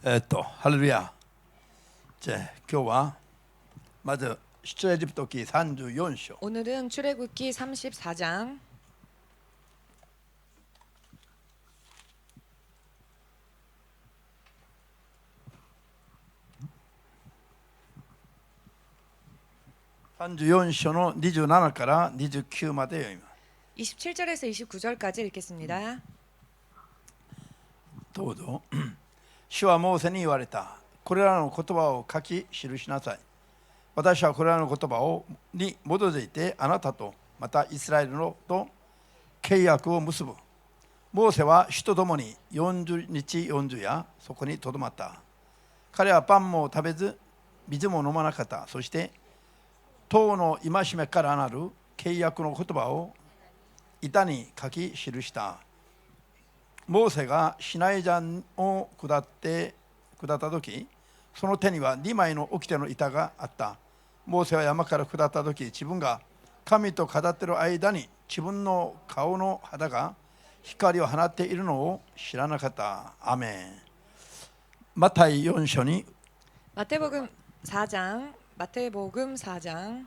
ハレルヤ。じゃあ今日はまず出エジプト記34章。 오늘은 출애굽기 34장 34章の27から29まで読みます。 27절에서 29절까지 읽겠습니다. どうぞ。主はモーセに言われた。これらの言葉を書き記しなさい。私はこれらの言葉に基づいてあなたとまたイスラエルのと契約を結ぶ。モーセは主と共に40日40夜そこにとどまった。彼はパンも食べず水も飲まなかった。そして塔の戒めからなる契約の言葉を板に書き記した。モーセがシナイ山を下った時、その手には2枚の掟の板があった。モーセは山から下った時、自分が神と語っている間に自分の顔の肌が光を放っているのを知らなかった。アメン。マタイ4章に 마태복음 4장 마태복음 4장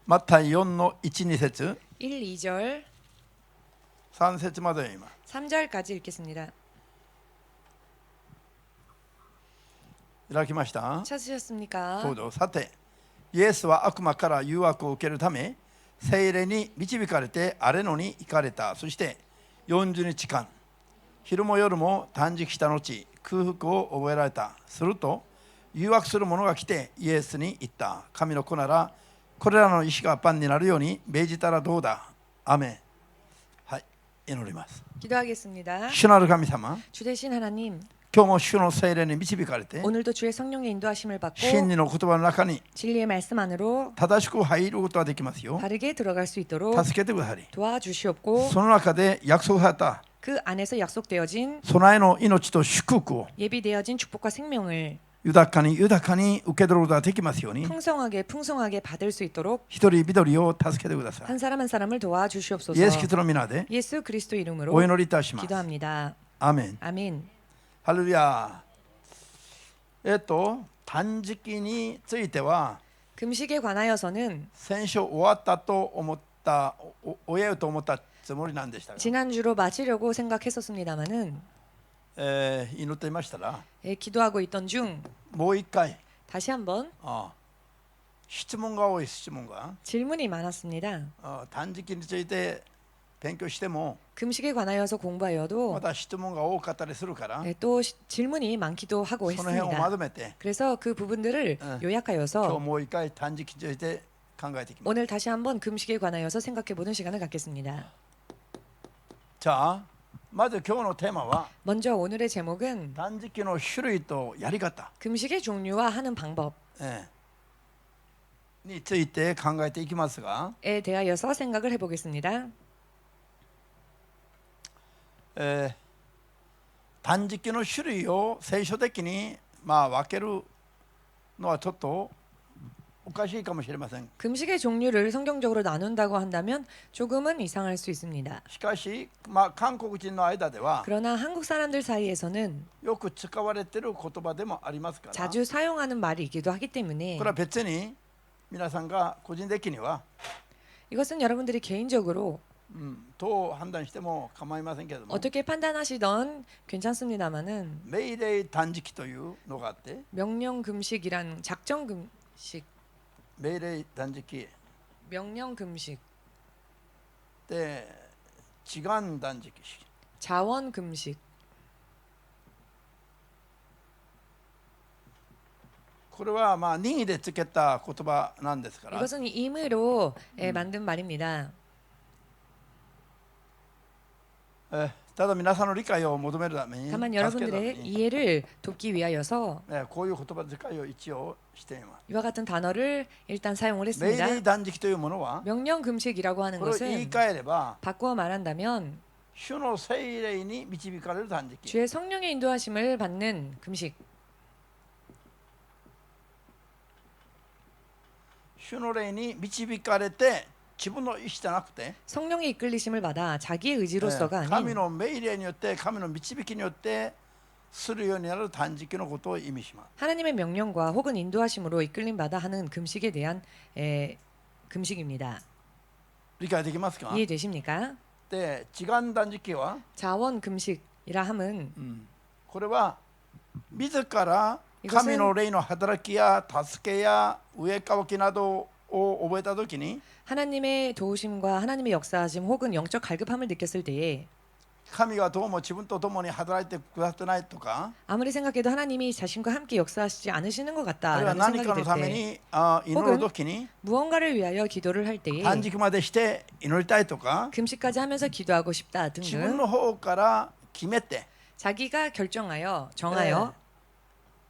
マタイ4の 1,2 節 1, 2절 3節まで読みます。 3절까지 읽겠습니다. いただきました。 찾으셨습니까? どうぞ。さて、イエスは悪魔から誘惑を受けるため、聖霊に導かれてアレノに行かれた。そして40日間、昼も夜も断食した後、空腹を覚えられた。すると、誘惑する者が来てイエスに言った。神の子なら、これらの石がパンになるように命じたらどうだ。アメン。はい、祈ります。 기도하겠습니다. 主なる神様、 주 되신 하나님, 今日も主の聖霊に導かれて、 오늘도 주의 성령의 인도하심을 받고 真理の言葉の中に 진리의 말씀 안으로 正しく入ることができますよ。 바르게 들어갈 수 있도록 助けてくださり、 도와주시옵고 その中で約束された 그 안에서 약속되어진 備えの命と祝福を 예비되어진 축복과 생명을 豊かに受け取ることができますように、 풍성하게 받을 수 있도록 一人一人を助けてください。 한 사람 한 사람을 도와주시옵소서. イエス・キリストの皆で 예수 그리스도 이름으로 お祈りいたします。 기도합니다. アーメン。 아멘. ハレルヤ。断食については 금식에 관하여서는 先週終わったと思った終えようと思ったつもりなんでしたが、 지난주로 마치려고 생각했었습니다마는 祈っていましたら 기도하고 있던 중 もう一回 다시 한번 質問が多い。質問が 질문이 많았습니다. 断食について勉強しても 금식에 관하여서 ま 공부하여도 た質問が多かったりするから、 또 질문이 많기도 하고 その辺をま 했습니다. とめて 그래서 그 부분들을 今日 요약하여서 もう一回断食について考えていきます。 오늘 다시 한번 금식에 관하여서 생각해보는 시간을 갖겠습니다. じゃあまず今日のテーマは 먼저 오늘의 제목은 断食の種類とやり方、 금식의 종류와 하는 방법에 について考えていきますが、 대하여서 생각을 해보겠습니다. 断食の種類を聖書的に分けるのはちょっとおかしいかもしれません。 금식의 종류를 성경적으로 나눈다고 한다면 조금은 이상할 수 있습니다. しかし、韓国人の間では 그러나 한국 사람들 사이에서는 よく使われている言葉でもありますから、 자주 사용하는 말이기도 하기 때문에 これは別に皆さんが個人的には 이것은 여러분들이 개인적으로 どう判断しても構いませんけれども、 어떻게 판단하시던 괜찮습니다마는 命令断食というのがあって、 명령 금식이란 작정 금식, 命令断食 명령 금식, で時間断食、 자원 금식, これは任意でつけた言葉なんですから、 이것은 임의로 만든 말입니다. ただ皆さんの理解を求めるために、 다만 助けるため 여러분들의 に 이해를 돕기 위하여서 こういう言葉遣いを一応しています。 이와 같은 단어를 일단 사용을 命 했습니다. 令断食というものは 명령 금식이라고 하는 これを言い 것은 換えれば 바꾸어 말한다면 主の聖霊に導かれる断食、 주의 성령의 인도하심을 받는 금식, 主の霊に導かれて自分の意思じゃなくて 성령의 이끌리심을 받아 자기의 의지로서가 神 아닌 の命令によって神の導きによってするようになる断食のことを意味します。 하나님의 명령과 혹은 인도하심으로 이끌림 받아 하는 금식에 대한 금식입니다. 理解できますか？ 이해되십니까? で時間断食は、 자원 금식이라 함은 これは自ら 이것은 神の霊の働きや助けや上乾きなどを覚えたときに 하나님의 도우심과 하나님의 역사하심 혹은 영적 갈급함을 느꼈을 때에 神がどうも自分と共に働いてくださってないとか、 아무리 생각해도 하나님이 자신과 함께 역사하시지 않으시는 것 あるいは 같다라는 何か 생각이 のた 들 め 때 に祈るときに 무언가를 위하여 기도를 할 때에 断食までして祈りたいとか、 금식까지 하면서 기도하고 싶다 自分 등등 の方から決めて 자기가 결정하여 정하여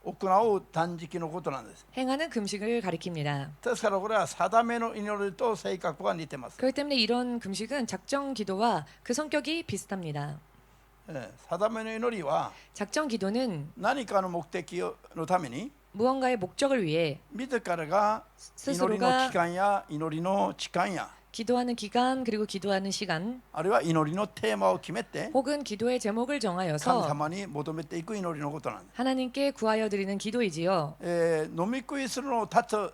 行う断食のことなんです。 행하는 금식을 가리킵니다. ですからこれは定めの祈りと性格が似てます。 그렇기 때문에 이런 금식은 작정 기도와 그 성격이 비슷합니다. 定めの祈りは 작정 기도는 何かの目的のために 무언가의 목적을 위해 自らが祈りの 스스로가 期間や祈りの時間や 기도하는 기간 그리고 기도하는 시간 あるいは祈りのテーマを決めて 혹은 기도의 제목을 神 정하여서 様に求めていく祈りのことなんです。 하나님께 구하여 드리는 기도이지요. 飲み食いするのを断つ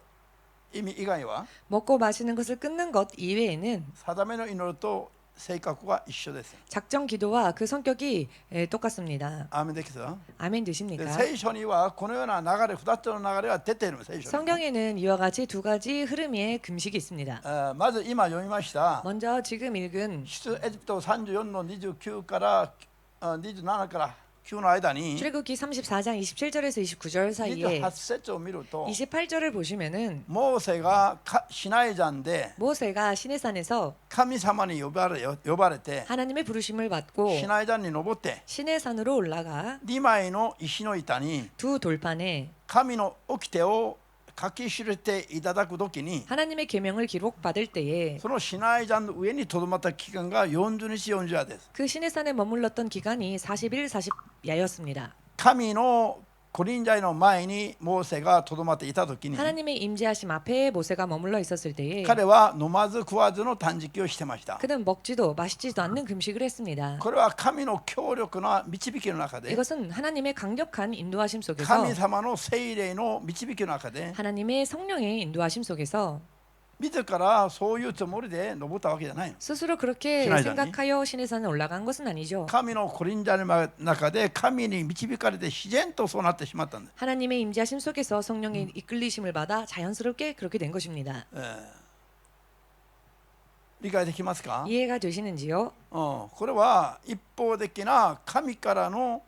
意味以外は 먹고 마시는 것을 끊는 것 이외에는 定めの祈りと性格が一緒です。 작정 기도와 그 성격이 똑같습니다. アーメンできた？ 아멘 で 되십니까? 聖書にはこのような流れ、2つの流れが出ているんです。聖書に 성경에는 이와 같이 두 가지 흐름의 금식이 있습니다. まず今読みました 먼저 지금 읽은 出エジプト34の29から27から9の間に 출애굽기 34장 27절에서 29절 사이에 28節を見ると 28절을 보시면은 モーセがシナイ山で 모세가 시내산에서 神様に呼ばれて 하나님의 부르심을 받고 シナイ山に登って 시내산으로 올라가 2枚の石の板に 두 돌판에 神の掟を書き記していただくときに 하나님의 계명을 기록받을 때에 そのシナイ山の上にとどまった期間が40日40夜です。 그 시내산에 머물렀던 기간이 40일 40야였습니다. 神のコリンジャイの前にモーセがとどまっていたときに 하나님의 임재하심 앞에 모세가 머물러 있었을 때에 彼は飲まず食わずの断食をしてました。 그는 먹지도 마시지도 않는 금식을 했습니다. これは神の強力な導きの中で 이것은 하나님의 강력한 인도하심 속에서 神様の聖霊の導きの中で 하나님의 성령의 인도하심 속에서 自らそういうつもりで登ったわけじゃないの。 스스로 그렇게 시내산이? 생각하여 시내산에 올라간 것은 아니죠. 神のコリンジャイの中で神に導かれて自然とそうなってしまったんです。 하나님의 임재하심 속에서 성령의 이끌리심을 받아 자연스럽게 그렇게 된 것입니다. 理解できますか？ 이해가 되시는지요? これは一方的な神からの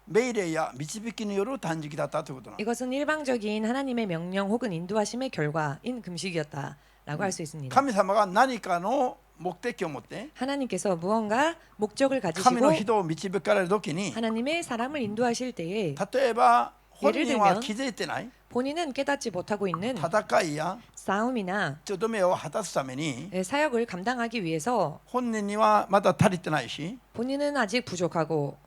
命令や導きによる断食だったということなんです。 이것은 일방적인 하나님의 명령 혹은 인도하심의 결과인 금식이었다라고 할 수 있습니다. 神様が何かの目的を持って 하나님께서 무언가 목적을 神 가지시고 の人を導かれるときに 하나님의 사람을 인도하실 때에 例えば本 예를 人は 들면 気づいてない 본인은 깨닫지 못하고 있는 戦いや 싸움이나 とどめを果たすために 사역을 감당하기 위해서 本人にはまだ足りてないし 본인은 아직 부족하고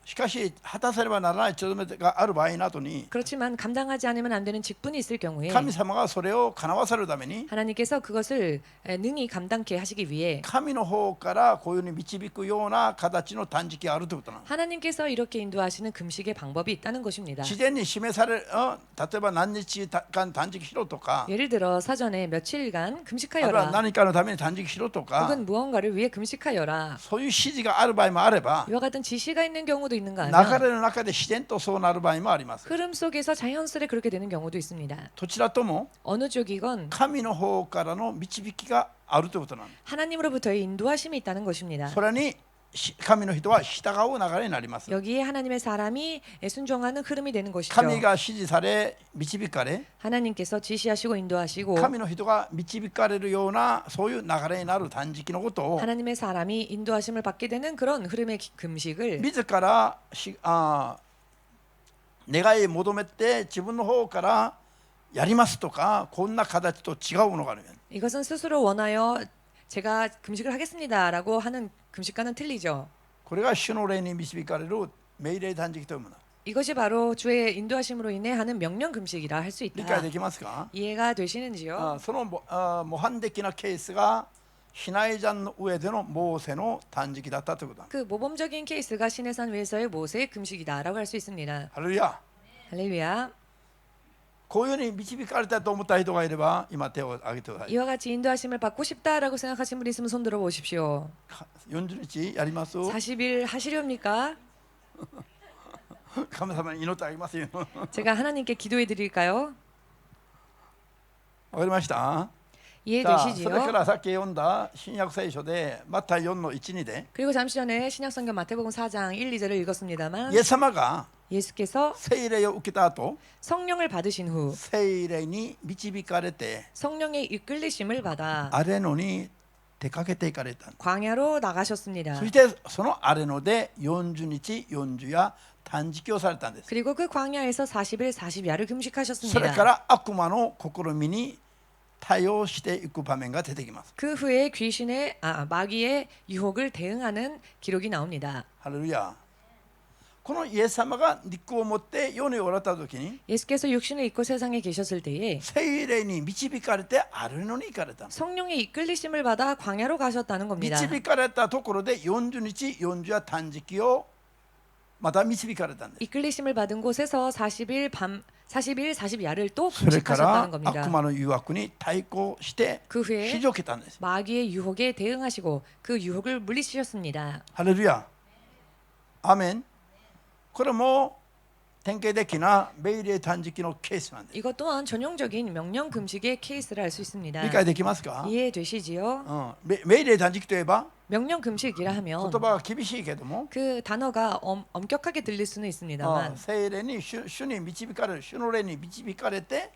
しかし果たせればならないとどめがある場合などに 그렇지만 감당하지 않으면 안 되는 직분이 있을 경우에 神様がそれを叶わせるために 하나님께서 그것을 능히 감당케 하시기 위해 神の方からこういうふうに導くような形の断食があるということなの。 하나님께서 이렇게 인도하시는 금식의 방법이 있다는 것입니다. 自然に示される、例えば何日間断食しろとか 예를 들어 사전에 며칠간 あるいは 금식하여라 何かのために断食しろとか 혹은 무언가를 위해 금식하여라 そういう指示がある場合もあれば 이와 같은 지시가 있는 경우도 있는가 流 하면 れの中で自然とそうなる場合もあります。 흐름 속에서 자연스레 그렇게 되는 경우도 있습니다. どちらとも 어느 쪽이건 神の方からの導きがあるということなの。 하나님으로부터의 인도하심이 있다는 것입니다. それに神の人は従う流れになります。 여기에 하나님의 사람이 순종하는 흐름이 되는 것이죠. 神が指示され導かれ 하나님께서 지시하시고 인도하시고 神の人が導かれるようなそういう流れになる断食のことを 하나님의 사람이 인도하심을 받게 되는 그런 흐름의 금식을 自ら願い求めて自分の方からやりますとかこんな形と違うものがある。 이것은 스스로 원하여 제가 금식을 하겠습니다라고 하는 금식과는 틀리죠. これが主の霊に導かれる命令断食というもの。 이것이 바로 주의 인도하심으로 인해 하는 명령 금식이라 할 수 理解 있다. できますか？ 이해가 되시는지요? その模範的なケースがシナイ山の上でのモーセの断食だったということだ。 그 모범적인 케이스가 시내산 위에서의 모세의 금식이다라고 할 수 있습니다. ハレルヤ。 할렐루야. こういうふうに導かれたと思った人がいれば今手を挙げてください。 이와 같이 인도하심을 받고 싶다라고 생각하신 분 있으면 손 들어 보십시오. 40日やります？ 40일 하시렵니까? 神様に祈ってあげますよ。わ 제가 하나님께 기도해 드릴까요? かりました？さあそれか 이해되시지요? らさっき読んだ新約聖書でマタイ4の1、2で 그리고 잠시 전에 신약성경 마태복음 4장 1, 2절을 읽었습니다만 イエス様が 예수께서 聖霊を受けた後 성령을 받으신 후 聖霊に導かれて 성령의 이끌리심을 받아 アレノに出かけていかれた。 광야로 나가셨습니다. そしてそのアレノで40日40夜断食をされたんです。 그리고 그 광야에서 40일 40야를 それか 금식하셨습니다. ら悪魔の試みに対応していく場面が出てきます。 그 후에 마귀의 유혹을 대응하는 기록이 나옵니다. ハレルヤ。このイエス様が肉を持って世におられた時に 예수께서 육신을 입고 세상에 계셨을 때에 聖霊に導かれてアレノに行かれた。 성령의 이끌리심을 받아 광야로 가셨다는 겁니다. 導かれたところで40日40夜断食をまた導かれたんです。 이끌리심을 받은 곳에서 40일 40야를 또 それから 금식하셨다는 겁니다. 悪魔の誘惑に対抗して 그 후에 退けたんです。 마귀의 유혹에 대응하시고 그 유혹을 물리치셨습니다. ハレルヤ。アーメン。これも典型的な命令断食のケースなんです。 이것 또한 전형적인 명령 금식의 케이스를 알 수 있습니다. 理解できますか？ 이해되시지요? 命令断食といえば 명령 금식이라 言 하면 葉が厳しいけども 그 단어가 엄격하게 들릴 수는 있습니다만 聖霊に主に導かれる、主の霊に導かれて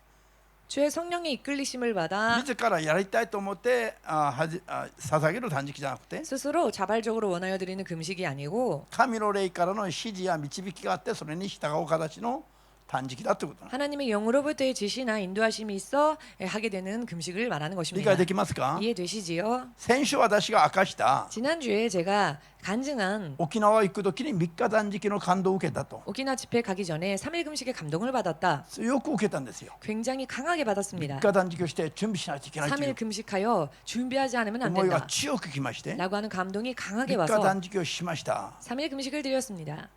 주의 성령의 이끌리심을 받아 自らやりたいと思って捧げる断食じゃなくて 스스로 자발적으로 원하여 드리는 금식이 아니고 神の霊からの指示や導きがあってそれに従う形の断食だということなんです。 하나님의 영으로부터의 지시나 인도하심이 있어 하게 되는 금식을 말하는 理 것입니다. 解できますか？ 이해되시지요? 先週私が明かした 지난주에 제가 간증한 沖縄行く時に3日断食の感動を受けたと 오키나 집회 가기 전에 3일 금식의 감동을 받았다. よく受けたんですよ。 굉장히 강하게 받았습니다. 3日断食をして準備しないといけないとい 3일 う 금식하여 준비하지 않으면 안 思いが 된다. 強くきまして 라고 하는 감동이 3 강하게 日 와서 断食をしました。 3일 금식을 드렸습니다.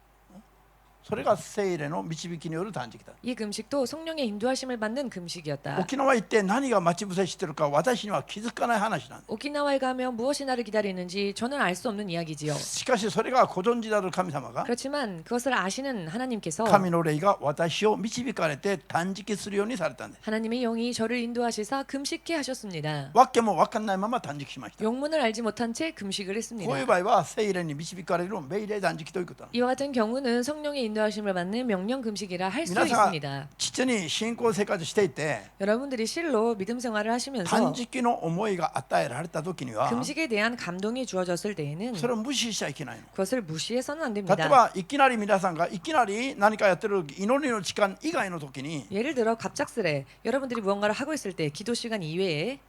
それが聖霊の導きによる断食だ。 이 금식도 성령의 인도하심을 받는 금식이었다. 沖縄行って何が待ち伏せしてるか私には気づかない話なんです。 오키나와에 가면 무엇이 나를 기다리는지 저는 알 수 없는 이야기지요. しかしそれがご存知である神様が 그렇지만 그것을 아시는 하나님께서 神の霊が私を導かれて断食するようにされたんです。 하나님의 영이 저를 인도하시사 금식케 하셨습니다. わけも分かんないまま断食しました。 영문을 알지 못한 채 금식을 こういう 했습니다. 場合は聖霊に導かれる命令断食ということなんです。 이와 같은 경우는 성령의 인도하심을 받는 명령 금식이라 할 수 皆さん 있습니다. 父に信仰生活していて 여러분들이 실로 믿음 생활을 하시면서 断食の思いが与えられた時には 금식에 대한 감동이 주어졌을 때에는 それを無視しちゃいけないの。 그것을 무시해서는 안 例え 됩니다. ばいきなり皆さんがいきなり何かやってる祈りの時間以外の時に 예를 들어 갑작스레 여러분들이 무언가를 하고 있을 때 기도 시간 이외에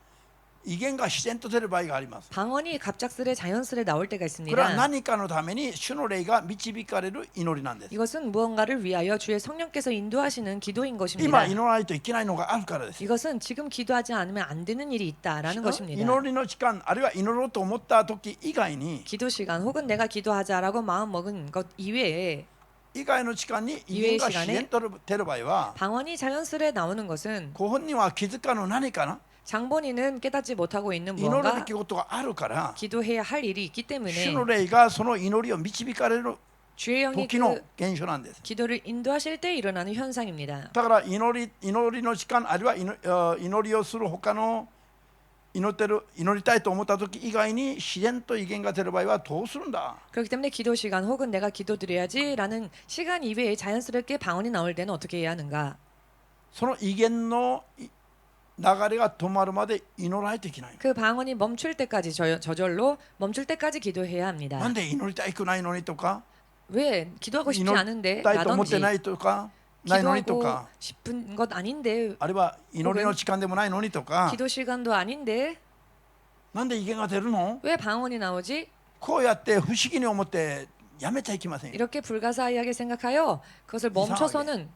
威厳が自然と出る場合があります。 방언이 갑작스레 자연스레 나올 때가 これは 있습니다. 何かのために主の霊が導かれる祈りなんです。 이것은 무언가를 위하여 주의 성령께서 인도하시는 기도인 今 것입니다. 祈らないといけないのがあるからです。 이것은 지금 기도하지 않으면 안 되는 일이 있다라는 것입니다. 祈りの時間あるいは祈ろうと思った時以外に 기도 시간 혹은 내가 기도하자라고 마음 먹은 것 이외에 以外の時間に威厳が自然と出る場合は 방언이 자연스레 나오는 것은 ご本人は気づかぬ何かな 장본인은 깨닫지 못하고 있는 祈るべ 무언가 きことがあるから 기도해야 할 일이 있기 主 때문에 の霊がその祈りを導かれる 주의 영이 時の 그 現象なんです。 기도를 인도하실 때 일어나는 현상입니다. だから祈りの時間あるいは祈りをする他の祈りたいと思った時以外に自然と威厳が出る場合はどうするんだ。 그렇기 때문에 기도 시간 혹은 내가 기도드려야지라는 시간 이외에 자연스럽게 방언이 나올 때는 어떻게 해야 하는가? その威厳の流れが止まるまで祈らないといけない。 그 방언이 멈출 때까지 저절로 멈출 때까지 기도해야 な 합니다. んで祈りたくないのにとか 왜 기도하고 싶지 祈り 않은데 たいと思って 라든지 ないとかないのにと 기도하고 か 싶은 것 아닌데 あるいは祈りの時間でもないのにとか 기도 시간도 아닌데 なんで威厳が出るの 왜 방언이 나오지? こうやって不思議に思ってやめちゃいけませんよ。 이렇게 불가사의하게 생각하여 그것을 멈춰서는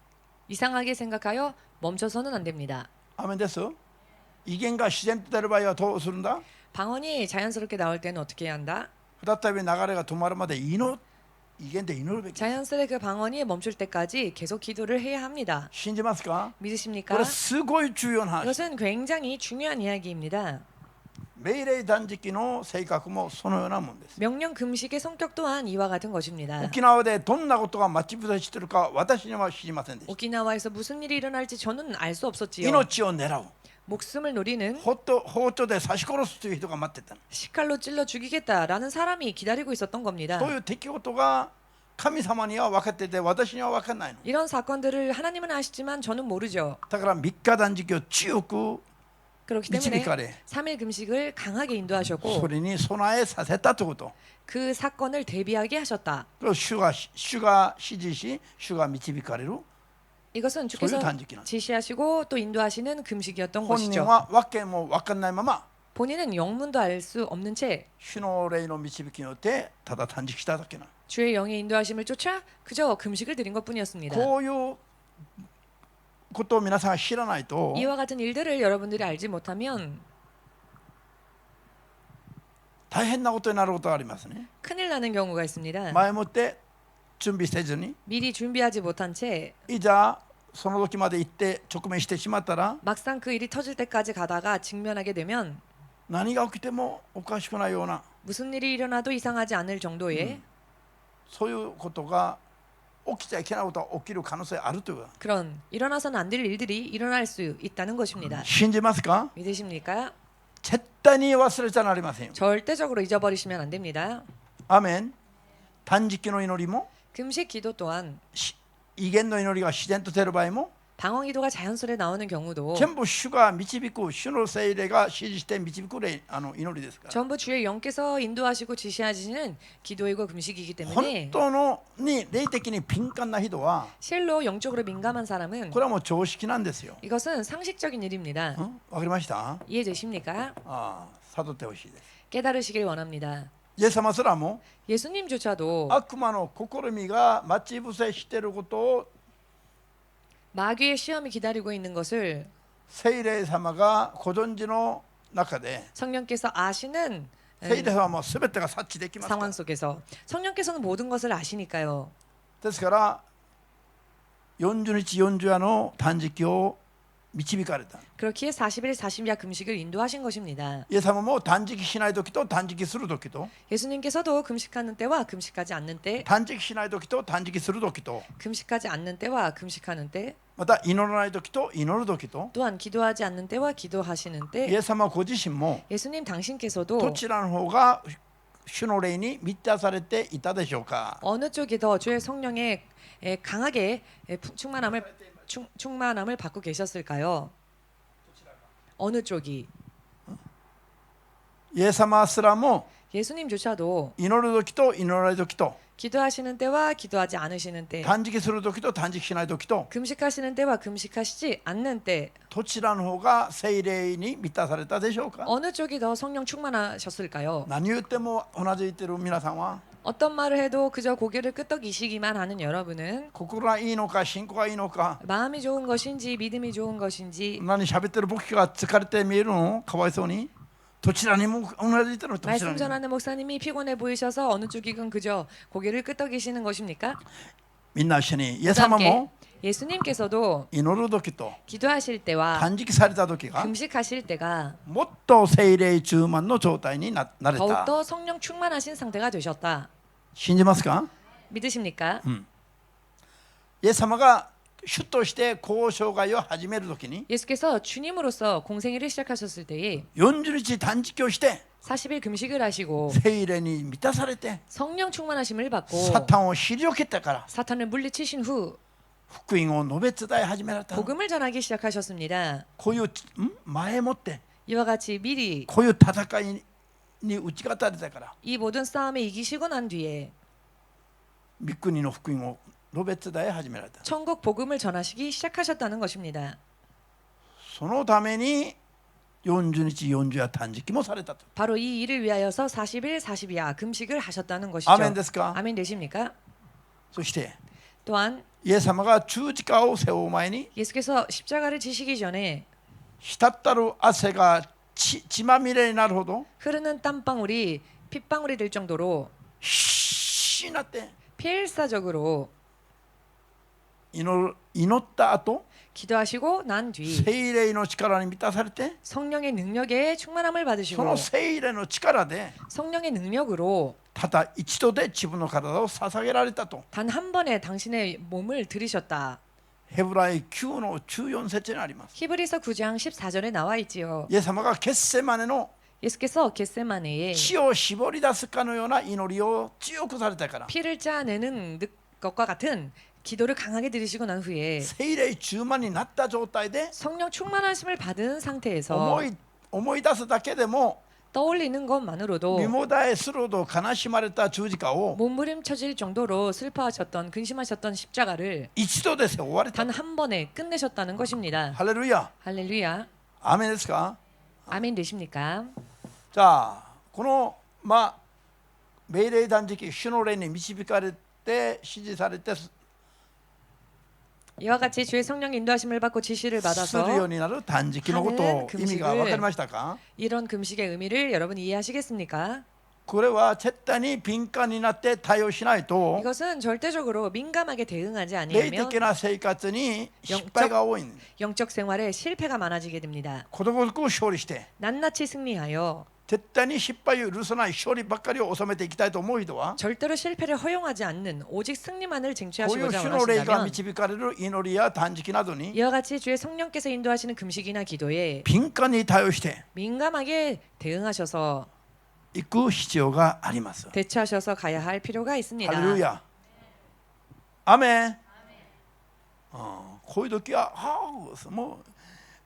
이상하게 생각하여 멈춰서는 안 됩니다. アーメンです。威厳が自然と出る場合はどうするんだ。 방언이 자연스럽게 나올 때는 어떻게 해야 한다? 再び流れが止まるまで威厳で祈るべきです。 자연스레 그 방언이 멈출 때까지 계속 기도를 해야 합니다. 信じますか。 믿으십니까? これすごい重要な話。 이것은 굉장히 중요한 이야기입니다. 命令断食の性格もそのようなもんです。 명령 금식의 성격 또한 이와 같은 것입니다. 沖縄でどんなことが待ち伏せしているか私には知りませんでした。 오키나와에서 무슨 일이 일어날지 저는 알 수 없었지요. 命を狙う 목숨을 노리는 包丁で刺し殺すという人が待ってたの。 식칼로 찔러 죽이겠다라는 사람이 기다리고 있었던 겁니다. そういう出来事が神様には分かってて私には分かんないの。 이런 사건들을 하나님은 아시지만 저는 모르죠. だから3日断食を強く 그렇기 導 때문에 かれ 3일 금식을 강하게 そ 인도하셨고 れに備えさせたということ。 그 사건을 대비하게 하셨다. 主が指示し主が導かれる 이것은 주께서 소유 단식이나. 지시하시고 또 인도하시는 금식이었던 本人 것이죠. は訳も分かんないまま 본인은 영문도 알 수 없는 채 主の霊の導きによってただ断食しただけなの。 주의 영의 인도하심을 쫓아 그저 금식을 드린 것뿐이었습니다. こういうことを皆さんが知らないと 이와 같은 일들을 여러분들이 알지 못하면 大変なことになることがありますね。 큰일 나는 경우가 있습니다. 前もって準備せずに 미리 준비하지 못한 채 いざその時まで行って直面してしまったら 막상 그 일이 터질 때까지 가다가 직면하게 되면 何が起きてもおかしくないような 무슨 일이 일어나도 이상하지 않을 정도의 そういうことが起きちゃいけないことが起きる可能性あるという。 그런 일어나서는 안 될 일들이 일어날 수 있다는 것입니다. 信じますか。 믿으십니까? 絶対に忘れちゃなりませんよ。 절대적으로 잊어버리시면 안 됩니다. アーメン。断食の祈りも 금식 기도 또한 威厳の祈りが自然と出る場合も 방언 기도가 자연스레 나오는 경우도 全部主が導く主の聖霊が指示して導く祈りですから。 전부 주의 영께서 인도하시고 지시하시는 기도이고 금식이기 本 때문에 当のに霊的に敏感な人は 실로 영적으로 민감한 사람은 これはもう常識なんですよ。 이것은 상식적인 일입니다. わかりました。 이해되십니까? 悟ってほしいです。 깨달으시길 원합니다. イエス様すらも 예수님조차도 悪魔の試みが待ち伏せしていることを 마귀의 시험이 기다리고 있는 것을 聖霊様がご存知の中で 성령께서 아시는 聖霊様はもう全てが察知できますから。 상황 속에서 성령께서는 모든 것을 아시니까요. ですから40日40夜の断食を導かれた。 그렇기에 40일 40야 금식을 인도하신 것입니다. イエス様も断食しない時と断食する時と 예수님께서도 금식하는 때와 금식하지 않는 때, 断食しない時と断食する時と 금식하지 않는 때와 금식하는 때, また祈らない時と祈る時と 또한 기도하지 않는 때와 기도하시는 イ 때 エス様ご自身も 예수님 ど 당신께서도 ちらの方が主の霊に満たされていたでしょうか。 어느 쪽이 더 주의 성령에 강하게 충만함을 받고 계셨을까요? 어느 쪽이? イエス様すらも 예수님조차도 祈る時と祈らない時と 기도하시는 때와 기도하지 않으시는 때, 断食する時と断食しない時と 금식하시는 때와 금식하시지 않는 때 どちらの方が聖霊に満たされたでしょうか。 어느 쪽이 더 성령 충만하셨을까요? 何言ってもうなずいてる皆さんは 어떤 말을 해도 그저 고개를 끄덕이시기만 하는 여러분은 心がいいのか信仰がいいのか 마음이 좋은 것인지 믿음이 좋은 것인지 何喋ってる牧師が疲れて見えるのかわいそうに。どちらにもうなずいてる。どちら 말씀 にも 전하는 목사님이 피곤해 보이셔서 어느 쪽이건 그저 고개를 끄덕이시는 것입니까? みんな一緒にイエス 다 様 함께 も 예수님께서도 祈る時と 기도하실 때와 断食された時が 금식하실 때가 もっと聖霊充満の状態になれた。 더욱더 성령 충만하신 상태가 되셨다. 信じますか。 믿으십니까? イエス様が主として交渉会を始める時に 예수께서 주님으로서 공생애를 시작하셨을 때에 40日断食をして 40일 금식을 하시고 聖霊に満たされて 성령 충만하심을 받고 サタンを退けたから 사탄을 물리치신 후 福音を述べ伝え始められた。 복음을 전하기 시작하셨습니다. こういう前もって 이와 같이 미리 こういう戦いに打ち勝たれたから 이 모든 싸움에 이기시고 난 뒤에 御国の福音を述べ伝え始められた。 천국 복음을 전하시기 시작하셨다는 것입니다. そのために40日40夜断食もされたと。 바로 이 일을 위하여서 40일 40야 금식을 하셨다는 것이죠. アーメンですか。 아멘 되십니까? そして 또한 イエス様が十字架を背負う前に 예수께서 십자가를 지시기 전에 滴る汗が血まみれになるほど 흐르는 땀방울이 핏방울이 될 정도로 必死になって 필사적으로 祈った後 기도하시고 난 뒤 聖霊の力に満たされて 성령의 능력에 충만함을 そ 받으시고 の聖霊の力で 성령의 능력으로 ただ一度で自分の体を捧げられたと 단 한 번에 당신의 몸을 들이셨다. ヘブライ9の14節にあります。 히브리서 9장 14절에 나와 있지요. イエス様が決セマネの 예수께서 겟세마네에 血を絞り出すかのような祈りを強くされたから 피를 짜내는 것과 같은 기도를 강하게 들이시고 난 후에 聖霊充満になった状態で 성령 충만하심을 받은 상태에서 思い出すだけでも 떠올리는 것만으로도 身もだえするほど悲しまれた十字架を 몸부림쳐질 정도로 슬퍼하셨던 근심하셨던 십자가를 一度で背負われた。 단 한 번에 끝내셨다는 것입니다. ハレルヤ。 할렐루야. アーメンですか。 아멘 되십니까? じゃあこの命令断食主の霊に導かれて指示されてす 이와 같이 주의 성령 인도하심을 받고 지시를 るよう 받아서 になる断食のことを意味が分かりましたか。 이런 금식의 의미를 여러분 이해하시겠습니까? これは絶対に敏感になって対応しないと 이것은 절대적으로 민감하게 대응하지 霊 아니하면 的な生活に失敗が多い。 영적 생활에 실패가 많아지게 됩니다. ことごとく勝利して 낱낱이 승리하여 絶対に失敗を許さない勝利ばっかりを収めていきたいと思う人は 절대로 실패를 허용하지 않는 오직 승리만을 こういう 쟁취하시고자 主の霊が 원하신다면 導かれる祈りや断食などに 이와 같이 주의 성령께서 인도하시는 금식이나 기도에 敏感に対応して 민감하게 대응하셔서 いく必要があります。 대처하셔서 가야 할 필요가 있습니다. ハレルヤ。アメン。こういう時はもう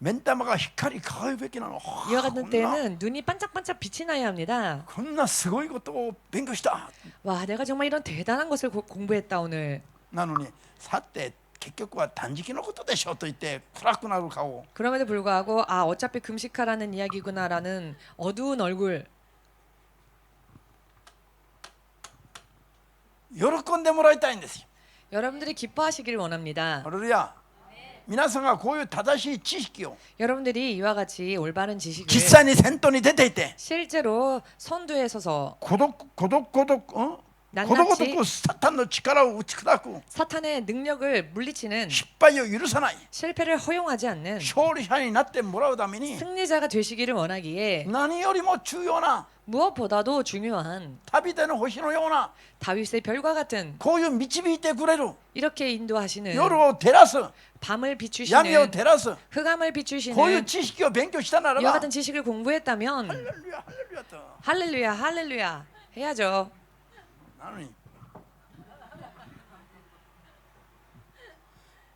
目ん玉が光り輝くべきなの。 이와 같은 때는 눈이 반짝반짝 빛이 나야 합니다. こんなすごいことを勉強した。 와, 내가 정말 이런 대단한 것을 공부했다 오늘. なのにさて結局は断食のことでしょと言って暗くなる顔。 그럼에도 불구하고 아 어차피 금식하라는 이야기구나라는 어두운 얼굴 喜んでもらいたいんですよ。 여러분들이 기뻐하시기를 원합니다. ハレルヤ。皆さんがこういう正しい知識を 여러분들이 이와 같이 올바른 지식을 実際に先頭に出ていて 실제로 선두에 서서 孤独ことごとくサタンの力を打ち砕く 사탄의 능력을 물리치는 失敗を許さない 실패를 허용하지 않는 勝利者になってもらうために 승리자가 되시기를 원하기에 何よりも重要な 무엇보다도 중요한 旅での星のような 다윗의 별과 같은 こういう導いてくれる 이렇게 인도하시는 夜を照らす 밤을 闇を 비추시는 照らす 흑암을 こういう 비추시는 知識を勉強したなら 이와 ば 같은 지식을 공부했다면 ハレルヤハレルヤと 할렐루야 할렐루야 해야죠. なのに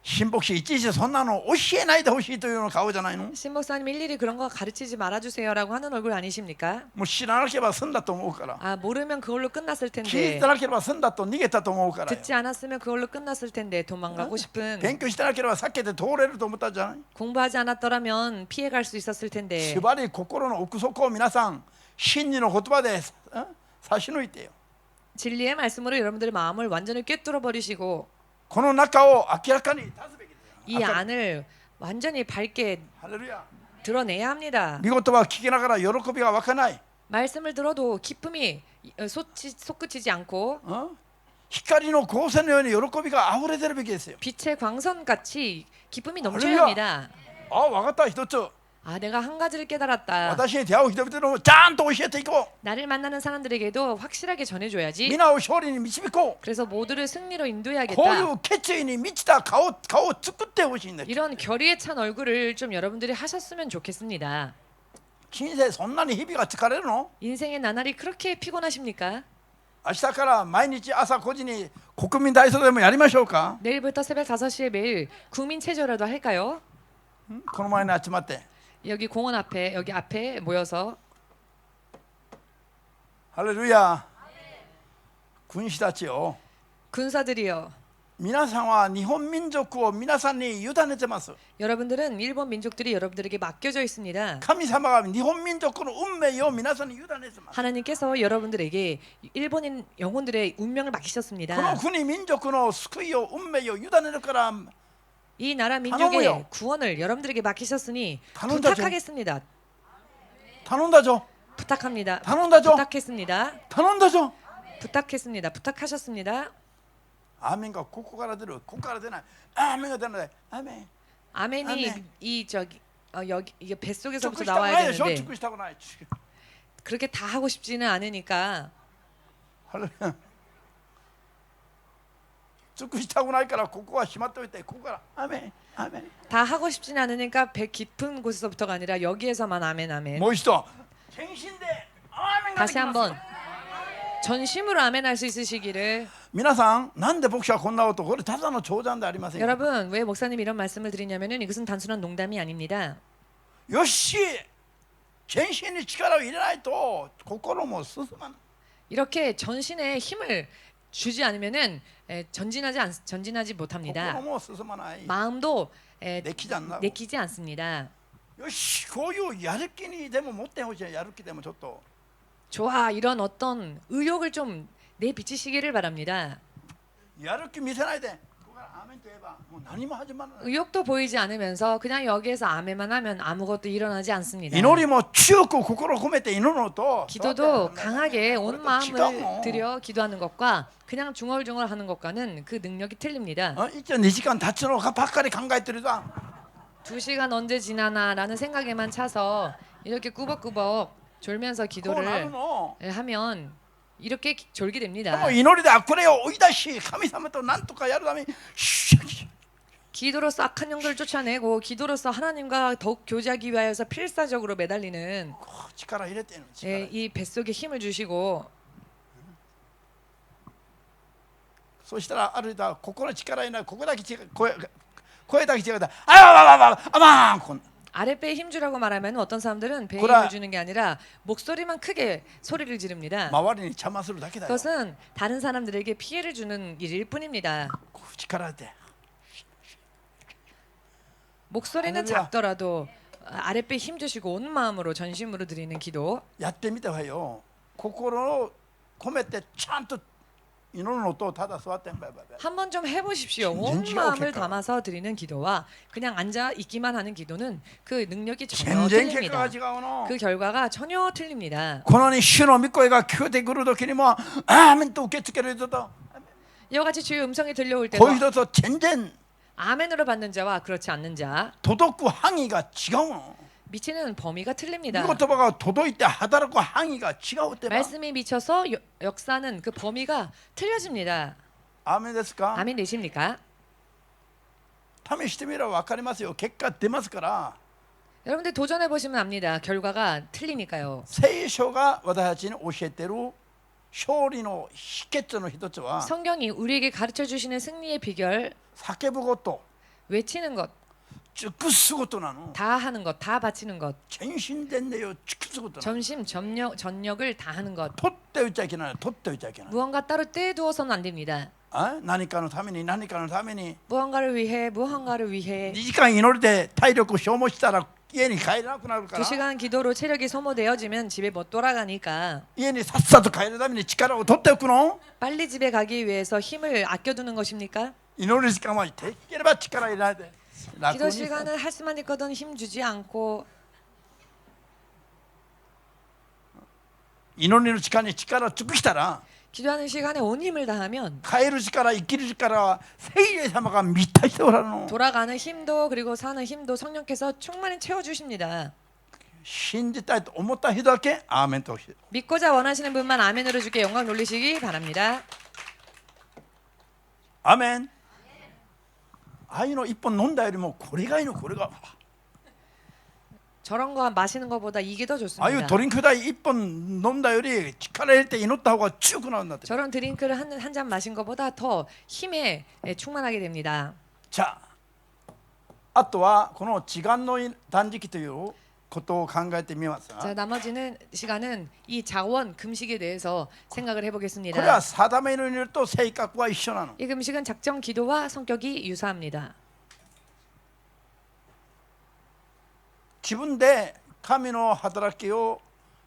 新牧師いちいちそんなの教えないでほしいというような顔じゃないの。 신 목사님 일일이 그런 거 가르치지 말아주세요라고 하는 얼굴 아니십니까? もう知らなければ済んだと思うから 아 모르면 그걸로 끝났을 聞い 텐데 てなければ済んだと逃げたと思うからよ 듣지 않았으면 그걸로 끝났을 텐데 도망가고 싶은 勉強してなければ避けて通れると思ったじゃない。 공부하지 않았더라면 피해갈 수 있었을 텐데 しばり心の奥底を皆さん真理の言葉で差し抜いてよ。 진리의 말씀으로 여러분들의 마음을 완전히 꿰뚫어 버리시고 この中を明らかに出すべきだよ。 이 안을 완전히 밝게 ハレルヤ。 드러내야 합니다. 御言葉を聞きながら喜びが湧かない。 말씀을 들어도 기쁨이 솟구치지 않고 光の光線のように喜びが溢れてるべきですよ。 빛의 광선 같이 기쁨이 넘쳐야 할렐루야. 합니다. 分かった一つ。 아 내가 한 가지를 깨달았다. 私に出会う人々のちゃんと教えていこ 나를 만나는 사람들에게도 확실하게 う。 전해줘야지. 皆を勝利に導こ 그래서 모두를 승리로 う。こうい 인도해야겠다. う決意に満ちた顔を作ってほしいんです。 이런 결의에 찬 얼굴을 좀 여러분들이 하셨으면 좋겠습니다. 人生そんなに日々が疲れるの？ 인생의 나날이 그렇게 피곤하십니까? 明日から毎日朝5時に国民体操でもやりましょうか？ 내일부터 새벽 5시에 매일 국민 체조라도 할까요? この前に集まって 여기 공원 앞에 여기 앞에 모여서 ハレルヤ。君子たちよ、 군사들이여 皆さんは日本民族を皆さんに委ねてます。 여러분들은 일본 민족들이 여러분들에게 맡겨져 있습니다. 神様が日本民族の運命を皆さんに委ねてます。 하나님께서 여러분들에게 일본인 영혼들의 운명을 この 맡기셨습니다. 国民族の救いを運命を委ねるから 이 나라頼むよ. 민족의 구원을 여러분들에게 맡기셨으니頼んだ죠. 부탁하겠습니다. 頼んだぞ 부탁합니다. 頼んだぞ 부탁했습니다. 頼んだぞ 부탁했습니다. 부탁하셨습니다. アーメンがここから出るここから出ないアーメンが出ないアーメン 아멘이 아멘. 이 저기 여기 이게 直 뱃속에서부터 したくない 나와야 でしょ 되는데 直したくない 그렇게 다 하고 싶지는 않으니까 直したくないからここはしまっておいてここからアーメンアーメン 다 하고 싶지는 않으니까 배 깊은 곳에서부터가 아니라 여기에서만 아멘 아멘. もう一度献身でアーメンがで 다시 きます 한번 전심으로 아멘할 수 있으시기를. 皆さんなんで牧師はこんなことこれただの冗談ではありませんよ 여러분 왜 목사님 이런 말씀을 드리냐면은 이것은 단순한 농담이 아닙니다. よし献身に力を入れないと心も進まない 이렇게 전신에 힘을 주지 않으면은 전진하지 못합니다. 心も進まない 마음도 できじゃんな 내키지 않습니다. よしこういうやる気にでも持ってほしいやる気でもちょっと 좋아 이런 어떤 의욕을 좀 내비치시기를 바랍니다. やる気見せないでここからアーメンと言えばもう何も始まらない 의욕도 보이지 않으면서 그냥 여기에서 아멘만 하면 아무것도 일어나지 않습니다. 祈りも強く心を込めて祈るのと 기도도 강하게 온 마음을 기도. 들여 기도하는 것과 그냥 중얼중얼 하는 것과는 그 능력이 틀립니다. 1.2시간経つのばっかり考えてるじゃん 2시간 언제 지나나라는 생각에만 차서 이렇게 꾸벅꾸벅 졸면서 こうなる 기도를 の 하면 이렇게 졸게 で 됩니다. も祈りでこれを追い出し神様と何とかやるためにシュッ 기도로서 악한 영들을 쫓아내고 기도로서 하나님과 더욱 교제하기 위하여서 필사적으로 매달리는 力入れてるの力 이 뱃속에 힘을 주시고 そしたらある間ここの力いないここだけ違う声だけ違うだあまんこん 아랫배에 힘 주라고 말하면 어떤 사람들은 배에 그래. 힘을 주는 게 아니라 목소리만 크게 소리를 지릅니다. 周りに邪魔するだけだよ 그것은 다른 사람들에게 피해를 주는 일일 뿐입니다. 力入れて 목소리는 할렐루야. 작더라도 아랫배에 힘 주시고 온 마음으로 전심으로 드리는 기도 やってみてはよ心を込めてちゃんと祈るのとただ座ってんばいばいばい 한번 좀 해보십시오. 온 진지가 마음을 없겠다. 담아서 드리는 기도와 그냥 앉아 있기만 하는 기도는 그 능력이 전혀 全然結果 틀립니다. が違うの 그 결과가 전혀 틀립니다. このに主の御声が聞こえてくるときにもアーメンと受け付ける人と 이와 같이 주의 음성이 들려올 こういう 때도 人と全然 아멘으로 받는 자와 그렇지 않는 자 届く範囲が違うの 미치는 범위가 御 틀립니다. 言葉が届いて働く範囲が違うってば 말씀이 미쳐서 역사는 그 범위가 틀려집니다. アーメンですか 아멘 되십니까? 試してみれば分かりますよ結果出ますから 여러분들 도전해 보시면 압니다. 결과가 틀리니까요. 聖書が私たちに教えている勝利の秘訣の一つは 성경이 우리에게 가르쳐 주시는 승리의 비결 叫ぶこと 외치는 것, 尽くすことなの 다 하는 것, 다 바치는 것, 献身伝令を尽くすことなの 전심 전력을 다 하는 것. 取っておいちゃいけない取っておいちゃいけない 무언가 따로 떼두어서는 안 됩니다. 何かのために何かのために 무언가를 위해 무언가를 위해 2時間祈りで体力消耗したら家に帰れなくなるから 2시간 기도로 체력이 소모되어지면 집에 못 돌아가니까 家にさっさと帰るために力を取っておくの 빨리 집에 가기 위해서 힘을 아껴두는 것입니까? 祈る時間はできれば力入れないで楽 기도 に 시간은 할 수만 있거든 힘 주지 않고 祈りの時間に力を尽くしたら 기도하는 시간에 온 힘을 다하면 帰る力生きる力は聖霊様が満たしておられるの 돌아가는 힘도 그리고 사는 힘도 성령께서 충만히 채워주십니다. 信じたいと思った人だけアーメンとほしい 믿고자 원하시는 분만 아멘으로 주께 영광 돌리시기 바랍니다. アーメンああいうの一本飲んだよりもこれがいいのこれが 저런 거 마시는 것보다 이게 더 ああいう 좋습니다. ドリンク代一本飲んだより力入れて祈った方が強くなるんだって 저런 드링크를 한 잔 마신 것보다 더 힘에 충만하게 됩니다. じゃああとはこの時間の断食ということを考えてみます 자, 나머지는 시간은 이 자원 금식에 대해서 생각을 これ 해보겠습니다. は定めるによると性格は一緒なの 이 금식은 작정 기도와 성격이 유사합니다. 自分で神の働きを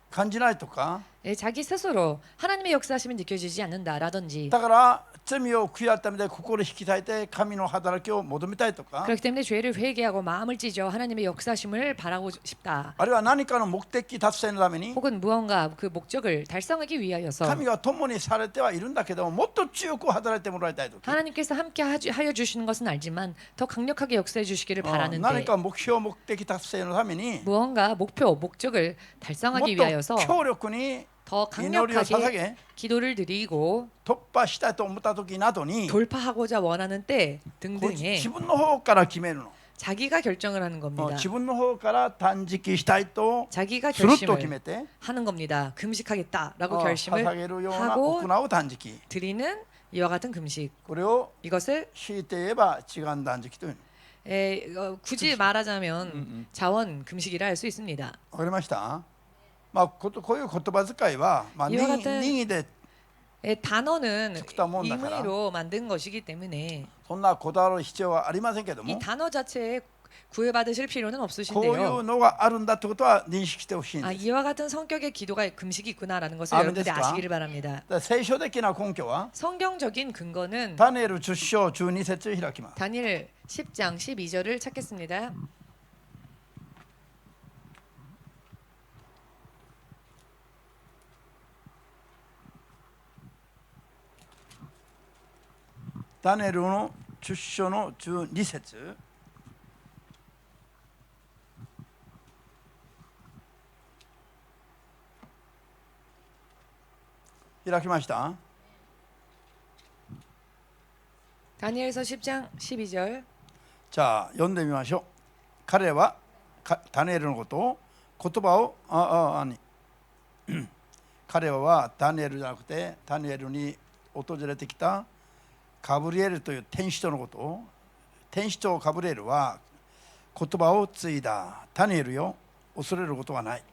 感じないとか 예, 자기 스스로 하나님의 역사하심이 느껴지지 않는다라든지 だから罪を悔い改めて心を引き裂いて神の働きを求めたいとか 그렇기 때문에 죄를 회개하고 마음을 찢어 하나님의 역사하심을 바라고 싶다. あるいは何かの目的達成のために 혹은 무언가 그 목적을 달성하기 위하여서 神が共にされてはいるんだけどももっと強く働いてもらいたいとき 하나님께서 함께 하여 주시는 것은 알지만 더 강력하게 역사해 주시기를 何 바라는데 か目標目的達成のために 무언가 목표 목적을 もっ 달성하기 と 위하여서 強力に 더 祈りを 강력하게 捧げ 기도를 드리고 突破したいと思った時などに 돌파하고자 원하는 때 こう 등등에 自分の方から決めるの 자기가 결정을 하는 겁니다. 自分の方から断食したいと 자기가 すると決 결심을 めて 하는 겁니다. 금식하겠다라고 결심을 捧げるような 하고 行う断食 드리는 이와 같은 금식. これを 이것을 強いて言えば違う断食というの 굳이 말하자면 자원 금식이라 할 수 있습니다. わかりました、まあ、こういう言葉遣いは、まあ、이와 같은 任意で 단어는 즉다 모은다카라. 임의로 만든 것이기 때문에 そんなこだわる必要はありませんけど 이 も 단어 자체에 구애받으실 필요는 こういう 없으신데요. のがあるんだってことは認識してほしいん 아, です。 이와 같은 성격의 기도가 금식이 있구나라는 것을 아, 여러분들이 그랬을까? 아시기를 바랍니다. だから聖書的な根拠は 성경적인 근거는 ダニエル10章12節を開きます。 다니엘 10장 12절을 찾겠습니다.ダニエルの10章の12節開きました。 다니엘서 10장 12절. じゃあ読んでみましょう。彼はダニエルのことを言葉を彼はダニエルじゃなくてダニエルに訪れてきたガブリエルという天使長のことを天使長ガブリエルは言葉を継いだ。ダニエルよ恐れることはない。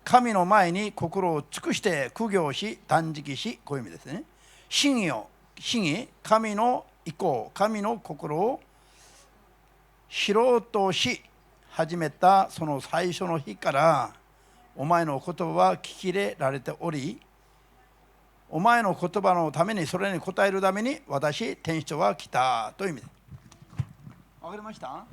神の前に心を尽くして苦行し断食し、こういう意味ですね。真意神の意向神の心を知ろうとし始めたその最初の日からお前の言葉は聞き入れられており、お前の言葉のためにそれに応えるために私天使長は来たという意味です。わかりました？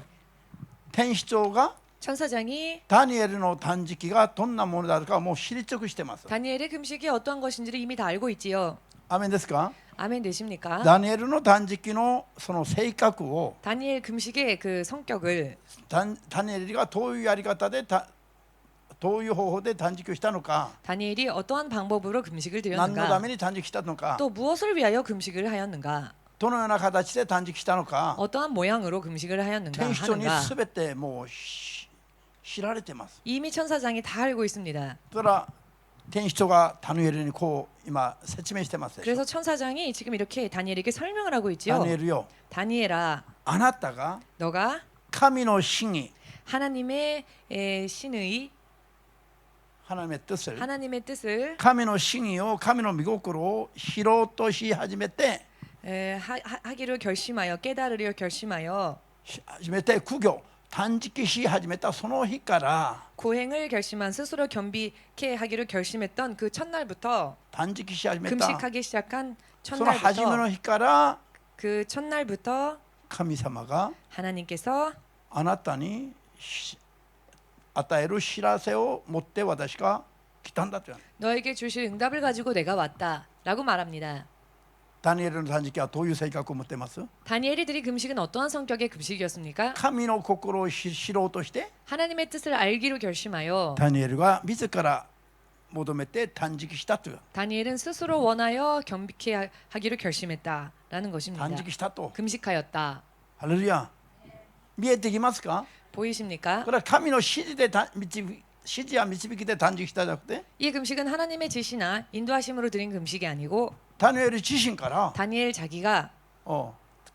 天使長が 천사장이 ダニエルの断食がどんなものであるかもう知り尽くしてます。 다니엘의 금식이 어떠한 것인지를 이미 다 알고 있지요. アメンですか？ 아멘 되십니까? ダニエルの断食のその性格を 다니엘 금식의 그 성격을 ダニエルがどういうやり方でどういう方法で断食をしたのか 다니엘이 어떠한 방법으로 금식을 何のため 드렸는가 に断食したのか 또 무엇을 위하여 금식을 하였는가 どのような形で断食したのか 어떠한 모양으로 금식을 하였는가 天使長に 하는가 全てもう知られてます。 이미 천사장이 다 알고 있습니다. だから天使長がダニエルにこう今説明してますでしょ。 그래서 천사장이 지금 이렇게 다니엘에게 설명을 하고 ダ 있지요. ニエルよ 다니엘아 あなたが 너가 神の真意 하나님의 신의 하나님의 뜻을 하나님의 뜻을 神の真意を神の御心を知ろうとし始めて 하기로 결심하여 깨달으려 결심하여 苦行断食し始めたその日から 고행을 결심한 스스로 겸비케 하기로 결심했던 그 첫날부터 断食し始めた 금식하기 시작한 その初め 첫날부터 の日から 그 첫날부터 神様が 하나님께서 あなたに与える知らせを持って私が来たんだという。 너에게 주실 응답을 가지고 내가 왔다라고 말합니다. ダニエルの断食はどういう性格を持っています？ 다니엘이 드린 금식은 어떠한 성격의 금식이었습니까? 神の心を知ろうとして 하나님의 뜻을 알기로 결심하여 ダニエルが自ら求めて断食したという。 다니엘은 스스로 원하여 겸비케 하기로 결심했다라는 것입니다. 断食したと。 금식하였다. ハレルヤ。見えてきますか？ 보이십니까? これは神の指示や導きで断食したじゃなくて 이 금식은 하나님의 지시나 인도하심으로 드린 금식이 아니고 ダニエル自身から 다니엘 자기가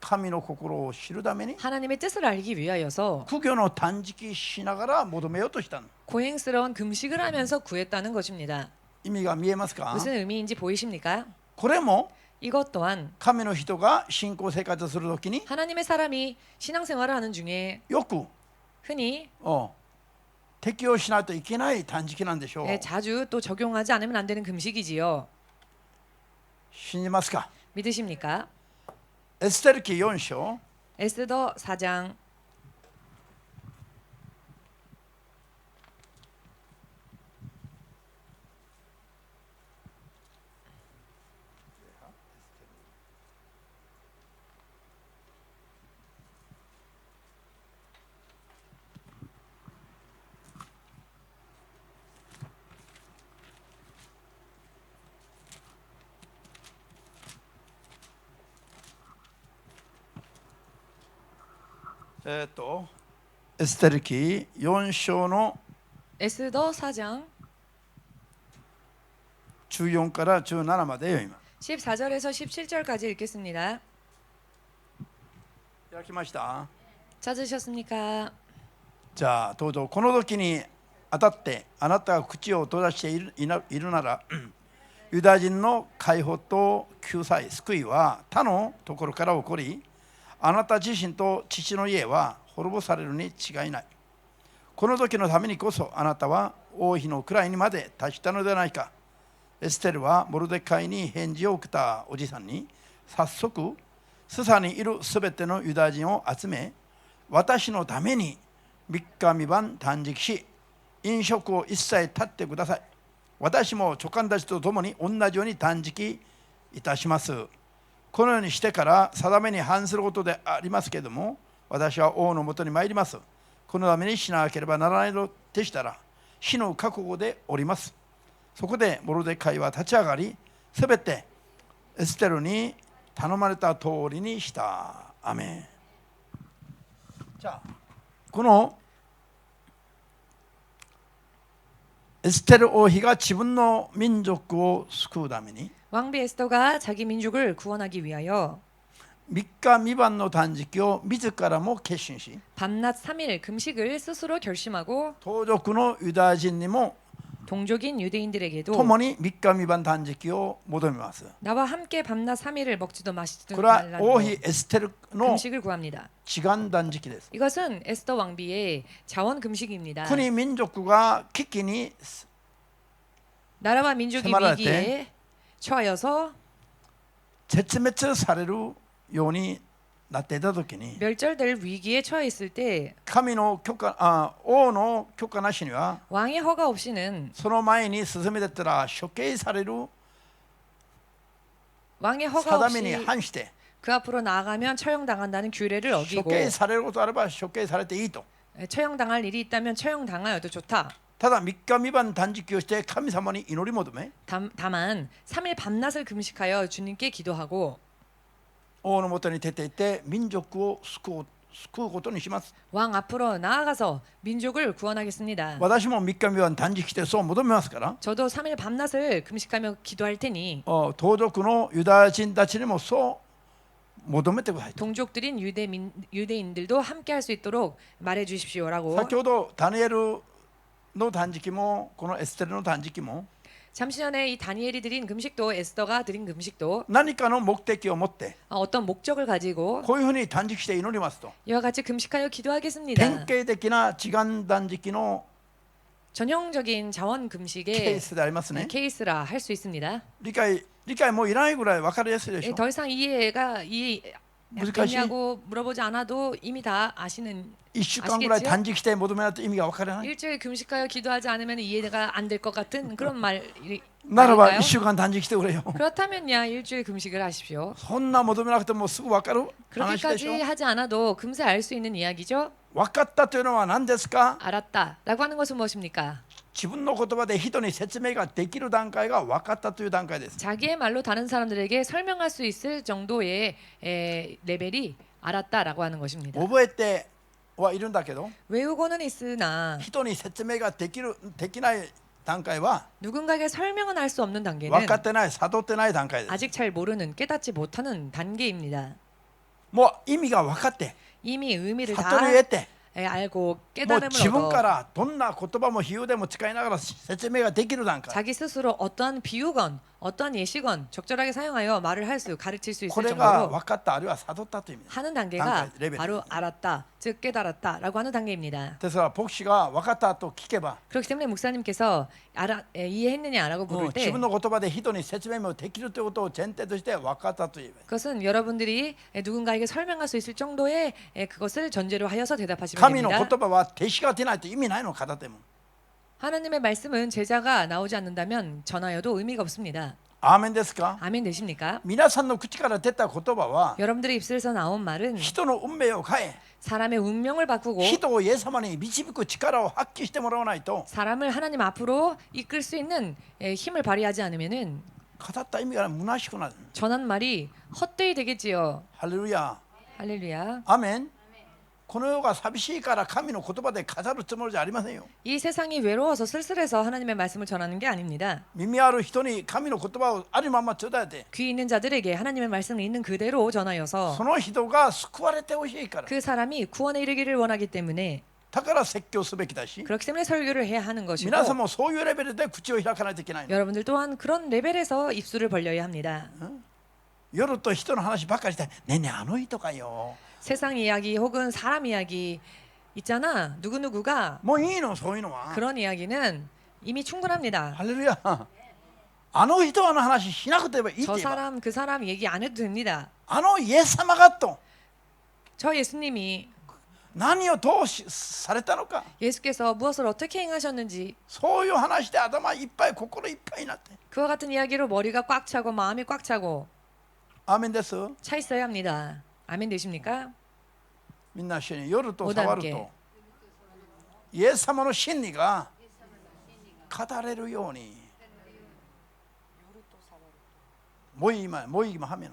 神の心を知るために 하나님의 뜻을 알기 위하여서 苦行の断食しながら求めようとしたの。 고행스러운 금식을 하면서 구했다는 것입니다. 意味が見えますか？ 무슨 의미인지 보이십니까? これも 이것 또한 神の人が信仰生活するときに 하나님의 사람이 신앙생활을 하는 중에 よく 흔히 適用しないといけない断食なんでしょう。 자주 또 적용하지 않으면 안 되는 금식이지요. 信じますか？ 믿으십니까? エステル記4章 에스더 4장 エステル記4章の 에스더 4장 14から17まで読みます。 14절에서 17절까지 읽겠습니다. 開きました。 찾으셨습니까? じゃあどうぞ。この時にあたってあなたが口を閉ざしているならユダヤ人の解放と救済救いは他のところから起こり、あなた自身と父の家は滅ぼされるに違いない。この時のためにこそあなたは王妃の位にまで達したのではないか。エステルはモルデカイに返事を送ったおじさんに早速スサにいるすべてのユダヤ人を集め、私のために3日3晩断食し、飲食を一切断ってください。私も長官たちと共に同じように断食いたします。このようにしてから定めに反することでありますけれども、私は王のもとに参ります。このためにしなければならないのでしたら死の覚悟でおります。そこでモルデカイは立ち上がり、すべてエステルに頼まれた通りにした。アメン。じゃあこのエステル王妃が自分の民族を救うために 왕비 에스더가 자기 민족을 구원하기 위하여 3日3晩の断食を自らも決心し、 밤낮 3일 금식을 스스로 결심하고 同族のユダヤ人にも 동족인 유대인들에게도 共に3日3晩断食を求めます。 나와 함께 밤낮 3일을 먹지도 마시지도 これは 말라는 王妃エステルの 금식을 구합니다. 治安断食です。 이것은 에스더 왕비의 자원 금식입니다. 国民族が危機に 나라와 민족이 세말할 위기에 처하여서 絶滅されるようになっていたときに、 멸절될 위기에 처해 있을 때 神の許可、王の許可なしには 왕의 허가 없이는 その前に進めてったら処刑される 왕의 허가 定めに 없이 反して 그 앞으로 나아가면 처형당한다는 규례를 処 어기고 刑されることあれば処刑されていいと。 처형당할 일이 있다면 처형당하여도 좋다. ただ3日3晩断食をして神様に祈り求め、 다만 3일 밤낮을 금식하여 주님께 기도하고 王のもとに出ていって民族を救うことにします。 왕 앞으로 나아가서 민족을 구원하겠습니다. 私も3日3晩断食してそう求めますから、 저도 3일 밤낮을 금식하며 기도할 테니 同族のユダヤ人たちにもそう求めてくださいと。 동족들인 유대인들도 함께 할 수 있도록 말해 주십시오라고. 先ほどダニエルの断食もこのエステルの断食も 잠시 전에 이 다니엘이 드린 금식도 에스더가 드린 금식도 何かの目的を持って 어떤 목적을 가지고 こういうふうに断食して祈りますと、 이와 같이 금식하여 기도하겠습니다. 典型的な時間断食の 전형적인 자원 ケー 금식의 スでありますね。 케이스라 할 수 있습니다. 理解もいらないぐらい分かりやすいでしょ。 더 이상 이해難しい。 됐냐고 물어보지 않아도 이미 다 아시는 1週間ぐらい 아시겠지요? 断食して求めないと意味が分からない。 일주일 금식하여 기도하지 않으면 이해가 안 될 것 같은 그런 말이 ならば 아닐까요? 1週間断食してくれよ。 그렇다면야 일주일 금식을 하십시오. そんな求めなくてもすぐ分かる話でしょ。 그렇게까지 하지 않아도 금세 알 수 있는 이야기죠. 分かったというのは何ですか？ 알았다라고 하는 것은 무엇입니까? 自分の言葉で人に説明ができる段階が分かったという段階です。 자기의 말로 다른 사람들에게 설명할 수 있을 정도의 레벨이 알았다라고 하는 것입니다. 覚えてはいるんだけど、 외우고는 있으나 人に説明ができない段階は 누군가에게 설명은 할 수 없는 分 단계는 かってない、悟ってない段階です。 아직 잘 모르는 깨닫지 못하는 단계입니다. もう意味が分かって 이미 의미를 다 悟りを得て 알고 もう 깨달음을 自分か 얻어 らどんな言葉も比喩でも使いながら説明ができる段階 자기 스스로 어떠한 비유건 어떠한 예시건 적절하게 사용하여 말을 할 수 가르칠 수 こ 있을 れが 정도로 分かったあるいは悟ったという意味です 하는 단계가 단계, 레벨. 바로 알았다 즉 깨달았다라고 하는 단계입니다. ですから牧師が分かったと聞けば 그렇기 때문에 목사님께서 이해했느냐라고 もう 물을 自 때 分の言葉で人に説明もできるということを前提として分かったという 그것은 여러분들이 누군가에게 설명할 수 있을 정도의 그것을 전제로 하여서 대답하시면 神の 됩니다. 言葉は弟子が出ないと意味ないの片手も 하나님의 말씀은 제자가 나오지 않는다면 전하여도 의미가 없습니다. アーメンですか 아멘 되십니까? 皆さんの口から出た言葉は 여러분들의 입술에서 나온 말은 人の運命を変え 사람의 운명을 바꾸고 人をイエス様に導く力を発揮してもらわないと 사람을 하나님 앞으로 이끌 수 있는 힘을 발휘하지 않으면은 語った意味が虚しくなる 전한 말이 헛되이 되겠지요. ハレルヤ 할렐루야. アーメンこの世が寂しいから神の言葉で語るつもりじゃありませんよ 이 세상이 외로워서 쓸쓸해서 하나님의 말씀을 전하는 게 아닙니다. 耳ある人に神の言葉をあるまま伝えて 귀 있는 자들에게 하나님의 말씀을 있는 그대로 전하여서 その人が救われてほしいから 그 사람이 구원에 이르기를 원하기 때문에 だから説教すべきだし 그렇기 때문에 설교를 해야 하는 것이고 皆さんもそういうレベルで口を開かないといけないの 여러분들 또한 그런 레벨에서 입술을 벌려야 합니다. 夜と人の話ばっかりしてねえねえあの人かよ 세상 이야기 혹은 사람 이야기 있잖아. 누구누구가 もういいのそういうのは 그런 이야기는 이미 충분합니다. ハレルヤあの人の話しなくてもいいって 저 言えば 사람 그 사람 얘기 안 해도 됩니다. あのイエス様がと 저 예수님이 何をどうされたのか 예수께서 무엇을 어떻게 행하셨는지 そういう話で頭いっぱい心いっぱいになって 그와 같은 이야기로 머리가 꽉 차고 마음이 꽉 차고 アーメンです 차 있어야 합니다. 아멘 되십니까? みんな一緒に夜とおだんけ触るとイエス様の真理が語れるように모이기만 하면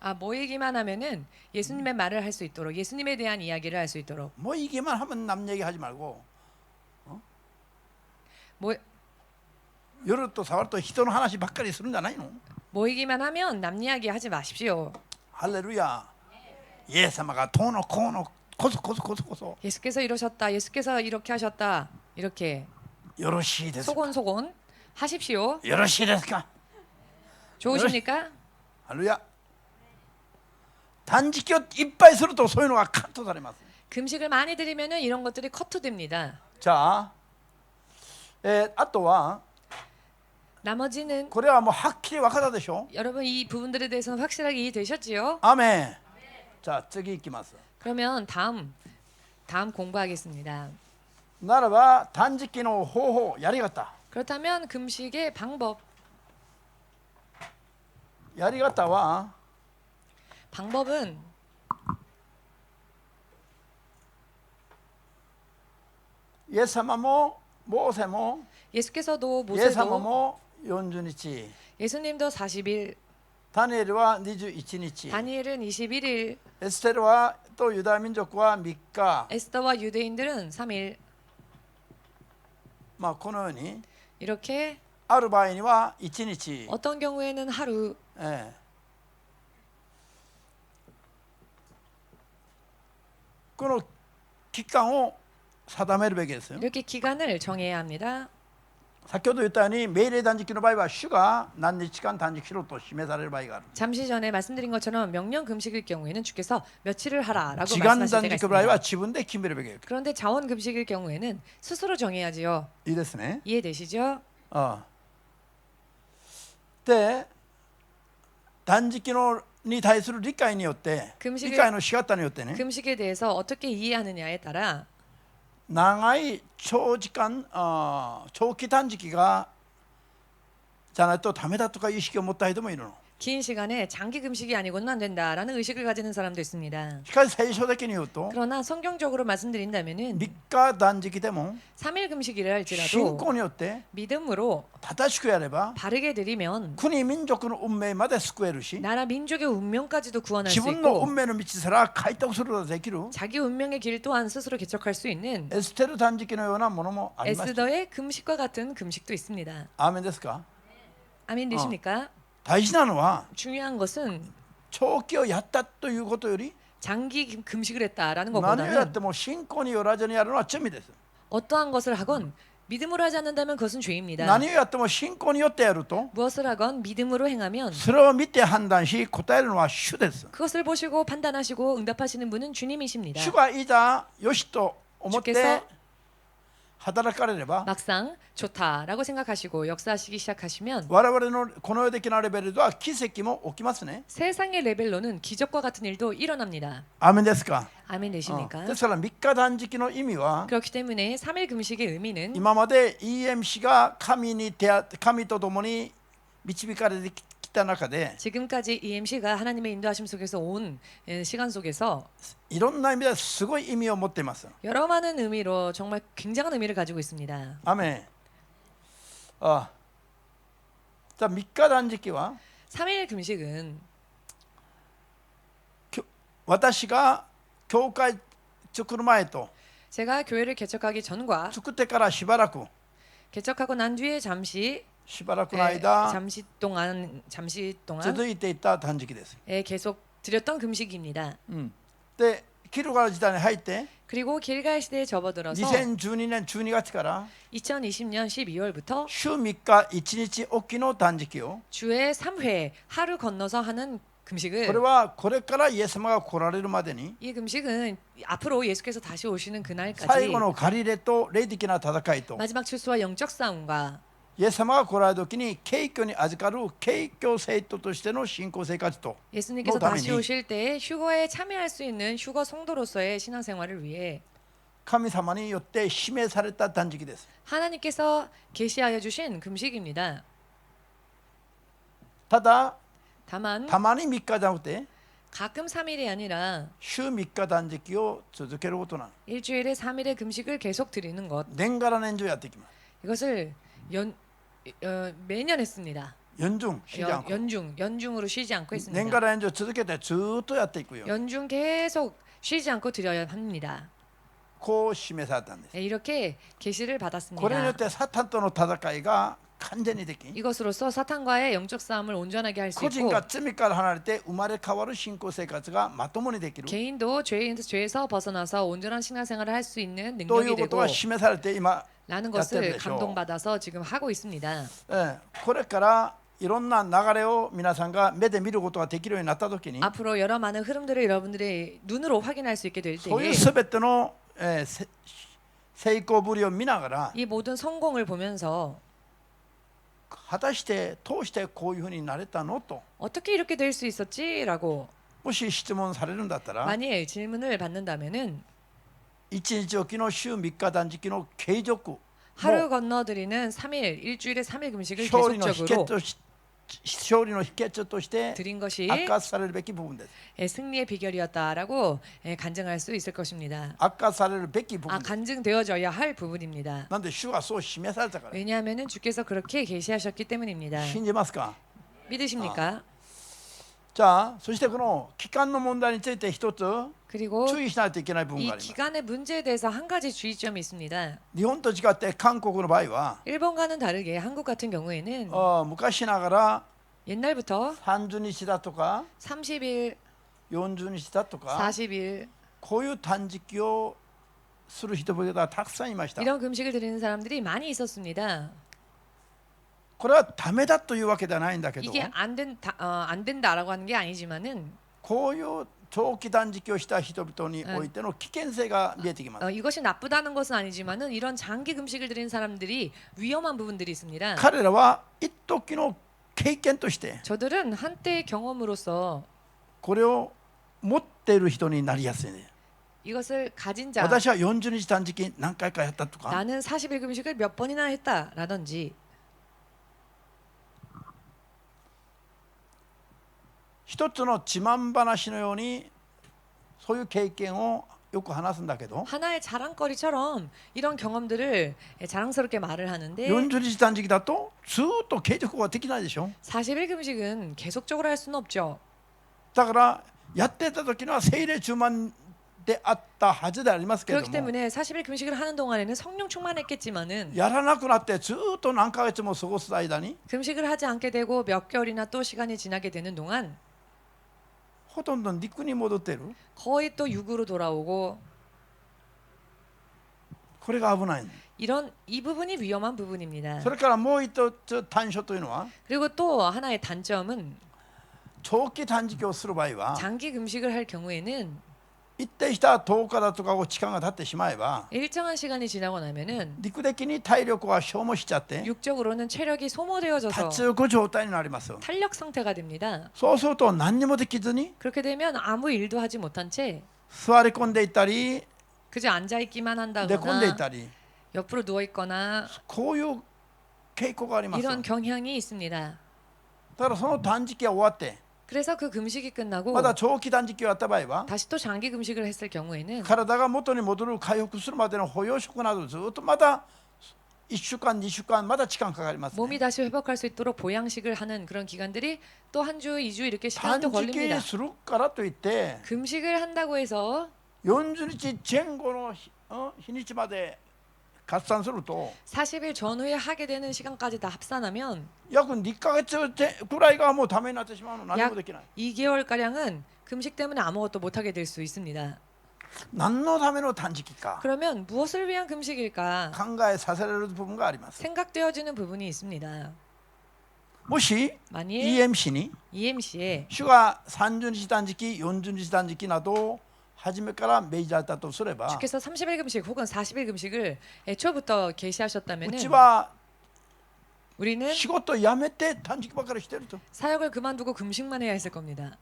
아 모이기만 하면은 예수님의 말을 할 수 있도록 예수님에 대한 이야기를 할 수 있도록 모이기만 하면 남 얘기하지 말고 모,夜と触ると人の話ばっかりするんじゃないの 모이기만 하면 남 이야기 하지 마십시오. ハレルヤイエス様がどうのこうのこそこそこそこそ 예수께서 이러셨다. 예수께서 이렇게 하셨다. 이렇게 よろしいですか 소곤소곤 하십시오. よろしいですか 좋으십니까? ハレルヤ断食をいっぱいするとそういうのがカットされます 금식을 많이 드리면은 이런 것들이 커트됩니다. じゃあ、あとは 나머지는 これはもうはっきり分かったでしょ 여러분 이 부분들에 대해서는 확실하게 이해되셨지요? アーメンじゃあ次いきます 그러면 다음 공부하겠습니다. ならば断食の方法やり方 그렇다면 금식의 방법 やり方は 방법은 イエス様もモーセも 예수께서도 イエス様 모세도 も40日 예수님도 40일 ダニエルは21日 다니엘은 21일 エステルはとユダヤ民族は3日 에스더와 유대인들은 3일 まあこのように 이렇게 ある場合には1日、 어떤 경우에는 하루 この期間を定めるべきですよ 이렇게 기간을 정해야 합니다. 先ほど言ったように命令断食の場合は主が何日間断食しろと示される場合がある 잠시 전에 말씀드린 것처럼 명령 금식일 경우에는 주께서 며칠을 하라라고 時間 말씀하실 때가 断食の場合は 있습니다. 自分で決めるべきです 그런데 자원 금식일 경우에는 스스로 정해야지요. いいですね 이해되시죠? で断食のに対する理解によって理解の仕方によってね 금식에 대해서 어떻게 이해하느냐에 따라 長い長期断食がじゃないとダメだとかいう意識を持った人もいるの 긴 시간에 장기 금식이 아니고는 안 된다라는 의식을 가지는 사람도 있습니다. しかし聖書的に言うと 그러나 성경적으로 말씀드린다면은 3日断食でも 3일 금식이라 信 할지라도 仰によって 믿음으로 正しくやれば 바르게 드리면 国民族の運命まで救えるし 나라 민족의 운명까지도 구원할 自 수 分の 있고 運命の道すら開拓することができる 자기 운명의 길 또한 스스로 개척할 수 있는 エステル断食のようなものもあります 에스더의 금식과 같은 금식도 있습니다. アーメンですか 아멘 되십니까? 大事なのは 중요한 것은 長期をやったということより 장기 금식을 했다라는 何をやっ 것보다는 ても信仰によらずにやるのは罪です。 어떠한 것을 하건 믿음으로 하지 않는다면 그것은 죄입니다. 何をやっても信仰によってやると 무엇을 하건 믿음으로 행하면 それを見て判断し答えるのは主です。 그것을 보시고 판단하시고 응답하시는 분은 주님이십니다. 主がいざよしと思って 주께서 働かれれば 막상 좋다라고 생각하시고 역사하시기 시작하시면 我々のこの世的なレベルでは奇跡も起きますね。 세상의 레벨로는 기적과 같은 일도 일어납니다. アーメンですか。 아멘 で 되십니까? すから3日断食の意味は 그렇기 때문에 3일 금식의 의미는 今まで EMC が神と共に導かれてきた中で 지금까지 EMC가 하나님의 인도하심 속에서 온 시간 속에서 いろんな意味ですごい意味を持っています。 여러 많은 의미로 정말 굉장한 의미를 가지고 있습니다. アーメン。あ、じゃあ3日断食は 3일 금식은 私が教会作る前と 제가 교회를 개척하기 전과 作ってからしばらく 개척하고 난 뒤에 잠시 しばらくの間 잠시 동안 続いていった断食です。 계속 드렸던 금식입니다. でキルガル時代に入って 그리고 길갈 시대에 접어들어서 2012年12月から 2020년 12월부터 週3日1日おきの断食を 주에 3회 하루 건너서 하는 こ 금식을 れはこれからイエス様が来られるまでに 이 금식은 앞으로 예수께서 다시 오시는 最 그날까지 後の借り入れと霊的な戦いと 마지막 출소와 영적 싸움과 イエス様が来られる時に敬虚に預かる敬虚生徒としての信仰生活と 예수님께서 뭐 다시 다음이니? 오실 때 휴거에 참여할 수 있는 휴거 성도로서의 신앙생활을 위해 神様によって指名された断食です。 하나님께서 계시하여 주신 금식입니다. ただ 다만 たまに3日じゃなくて 가끔 3일이 아니라 週3日断食を続けることなの。 일주일에 3일의 금식을 계속 드리는 것 年がら年中やっていきます。 이것을 매년 했습니다. 40쉬지 않고 연중으로 쉬지 않고 年 했습니다. がら年中続けてずっとやっていくよ。 연중 계속 쉬지 않고 드려야 합니다. こう示されたんです。 이렇게 계시를 これによ 받았습니다. ってサタンとの戦いが完全にでき、 이것으로써 사탄과의 영적 싸움을 온전하게 할 수 個人 있고 が罪から離れて生まれ変わる信仰生活がまともにできる 개인도 죄에서 벗어나서 온전한 신앙생활을 할 수 있는 とい 능력이 うこと 되고 が示されて今、 라는やってる 것을 でしょう。 감동받아서 지금 하고 있습니다. これからいろんな流れを皆さんが目で見ることができるようになった時に 앞으로 여러 많은 흐름들을 여러분들의 눈으로 확인할 수 있게 될 そうい 때에 うすべての、成功ぶりを見ながら 이 모든 성공을 보면서 果たして通してこういうふうになれたのと 어떻게 이렇게 될 수 있었지라고 もし質問されるんだったら 만일 질문을 받는다면은 1日おきの週3日断食の継続も 하루 건너드리는 3일 일주일에 3일 금식을 勝利の秘訣 계속적으로 とし勝利の秘訣として 드린 것이 明かされるべき部分です。 승리의 비결이었다라고 간증할 수 있을 것입니다. 明かされるべき部分です。 간증되어져야 할 부분입니다. なんで主がそう示されたから。 왜냐하면 주께서 그렇게 계시하셨기 때문입니다. 信じますか。 믿으십니까? じゃあそしてこの期間の問題について一つ 그리고 注意しないといけない部分 이 があります。 기간의 문제에 대해서 한 가지 주의점이 있습니다. 日本と違って韓国の場合は 일본과는 다르게 한국 같은 경우에는 昔ながら 옛날부터 30日だとか 30일, 40日だとか 40일 こういう断食をする人々がたくさんいました。 이런 금식을 드리는 사람들이 많이 있었습니다. これはダメだというわけではないんだけど 이게 안 된다라고 하는 게 아니지만은 こういう長期断食をした人々においての危険性が見えてきます。 이것이 나쁘다는 것은 아니지만은 이런 장기 금식을 드리는 사람들이 위험한 부분들이 있습니다. 彼らは一時の経験として 저들은 한때의 경험으로서 これを持っている人になりやすいね。 이것을 가진 자, 私は40日断食何回かやったとか 나는 40일 금식을 몇 번이나 했다라든지 一つの自慢話のようにそういう経験をよく話すんだけど 하나의 자랑거리처럼 이런 경험들을 자랑스럽게 말을 하는데 40日断食だとずっと継続ができないでしょ。 40일 금식은 계속적으로 할 수는 없죠. だからやってた時には聖霊充満であったはずでありますけれど 그렇기 も 때문에 40일 금식을 하는 동안에는 성령 충만했겠지만은 やらなくなってずっと何ヶ月も過ごす間に 금식을 하지 않게 되고 몇 개월이나 또 시간이 지나게 되는 동안 ほとんど肉に戻ってる。 거의 또 육으로 돌아오고 これが危ないの。 이 부분이 위험한 부분입니다. それからもう一つ短所というのは 그리고 또 하나의 단점은 長期短時期をする場合は 장기 금식을 할 경우에는 一定した10日だとか時間が経ってしまえば 일정한 시간이 지나고 나면은 肉的に体力は消耗しちゃって 육적으로는 체력이 소모되어져서 立ち行状態になります。 탄력 상태가 됩니다. そうすると何にもできずに 그렇게 되면 아무 일도 하지 못한 채 座り込んでいったり 그저 앉아 있기만 寝込んでい 한다거나 たり 옆으로 누워 있거나 こういう傾向があります。 이런 경향이 있습니다. だからその短時期が終わって 그래서 그 금식이 끝나고 まだ長期短時期があった場合は 다시 또 장기 금식을 했을 경우에는 体が元に戻る回復するまでの保養食などずっとまた1週間2週間まだ時間かかります、ね、 몸이 다시 회복할 수 있도록 보양식을 하는 그런 기간들이 또 한 주, 2주 이렇게 短 시간도 時期 걸립니다. するからといって 금식을 한다고 해서 40日前後の日にちまで合算すると 40일 전후에 하게 되는 시간까지 다 합산하면 約2ヶ月くらいがもうためになってしまうの。何 약 もできない。 2개월가량은 금식 때문에 아무것도 못하게 될 수 있습니다. 何のための短時期か 그러면 무엇을 위한 금식일까 考えさせられる部分があります。 생각되어지는 부분이 있습니다. もし 만일 EMCに EMC에 主が30日断食40日断食などを初めから命じられたとすれば 주께서 30일 금식 혹은 40일 금식을 애초부터 う 계시하셨다면은 ちは 우리는 仕事辞めて短時期ばかりしてると 사역을 그만두고 금식만 해야 했을 겁니다.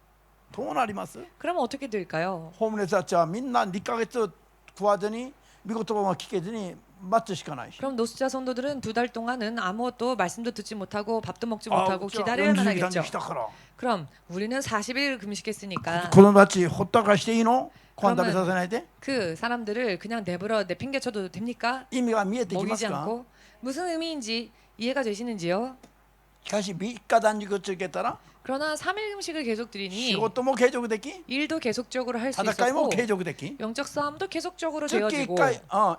どうなります？ 그러면 어떻게 될까요? ホームレスたちはみんな2ヶ月食わずに御言葉も聞けずに待つしかないし 그럼 노숙자 성도들은 2달 동안은 아무것도 말씀도 듣지 못하고 밥도 먹지 あ 못하고 うちは 기다려야만 40日断 하겠죠. 食したから 그럼 우리는 40일 금식했으니까 子供たちほったらかしていいの？ご飯食べさせないで 그 사람들을 그냥 내버려 내팽개쳐도 됩니까? 意味が見えてきま 먹이지 すか？ 않고 무슨 의미인지 이해가 되시는지요? しかし3日断食を続けたら 그러나 3일 금식을 계속 仕 드리니 事も継続でき 일도 계속적으로 할 수 戦いも 있었고 継続でき 영적 싸움도 계속적으로 月1 되어지고 回、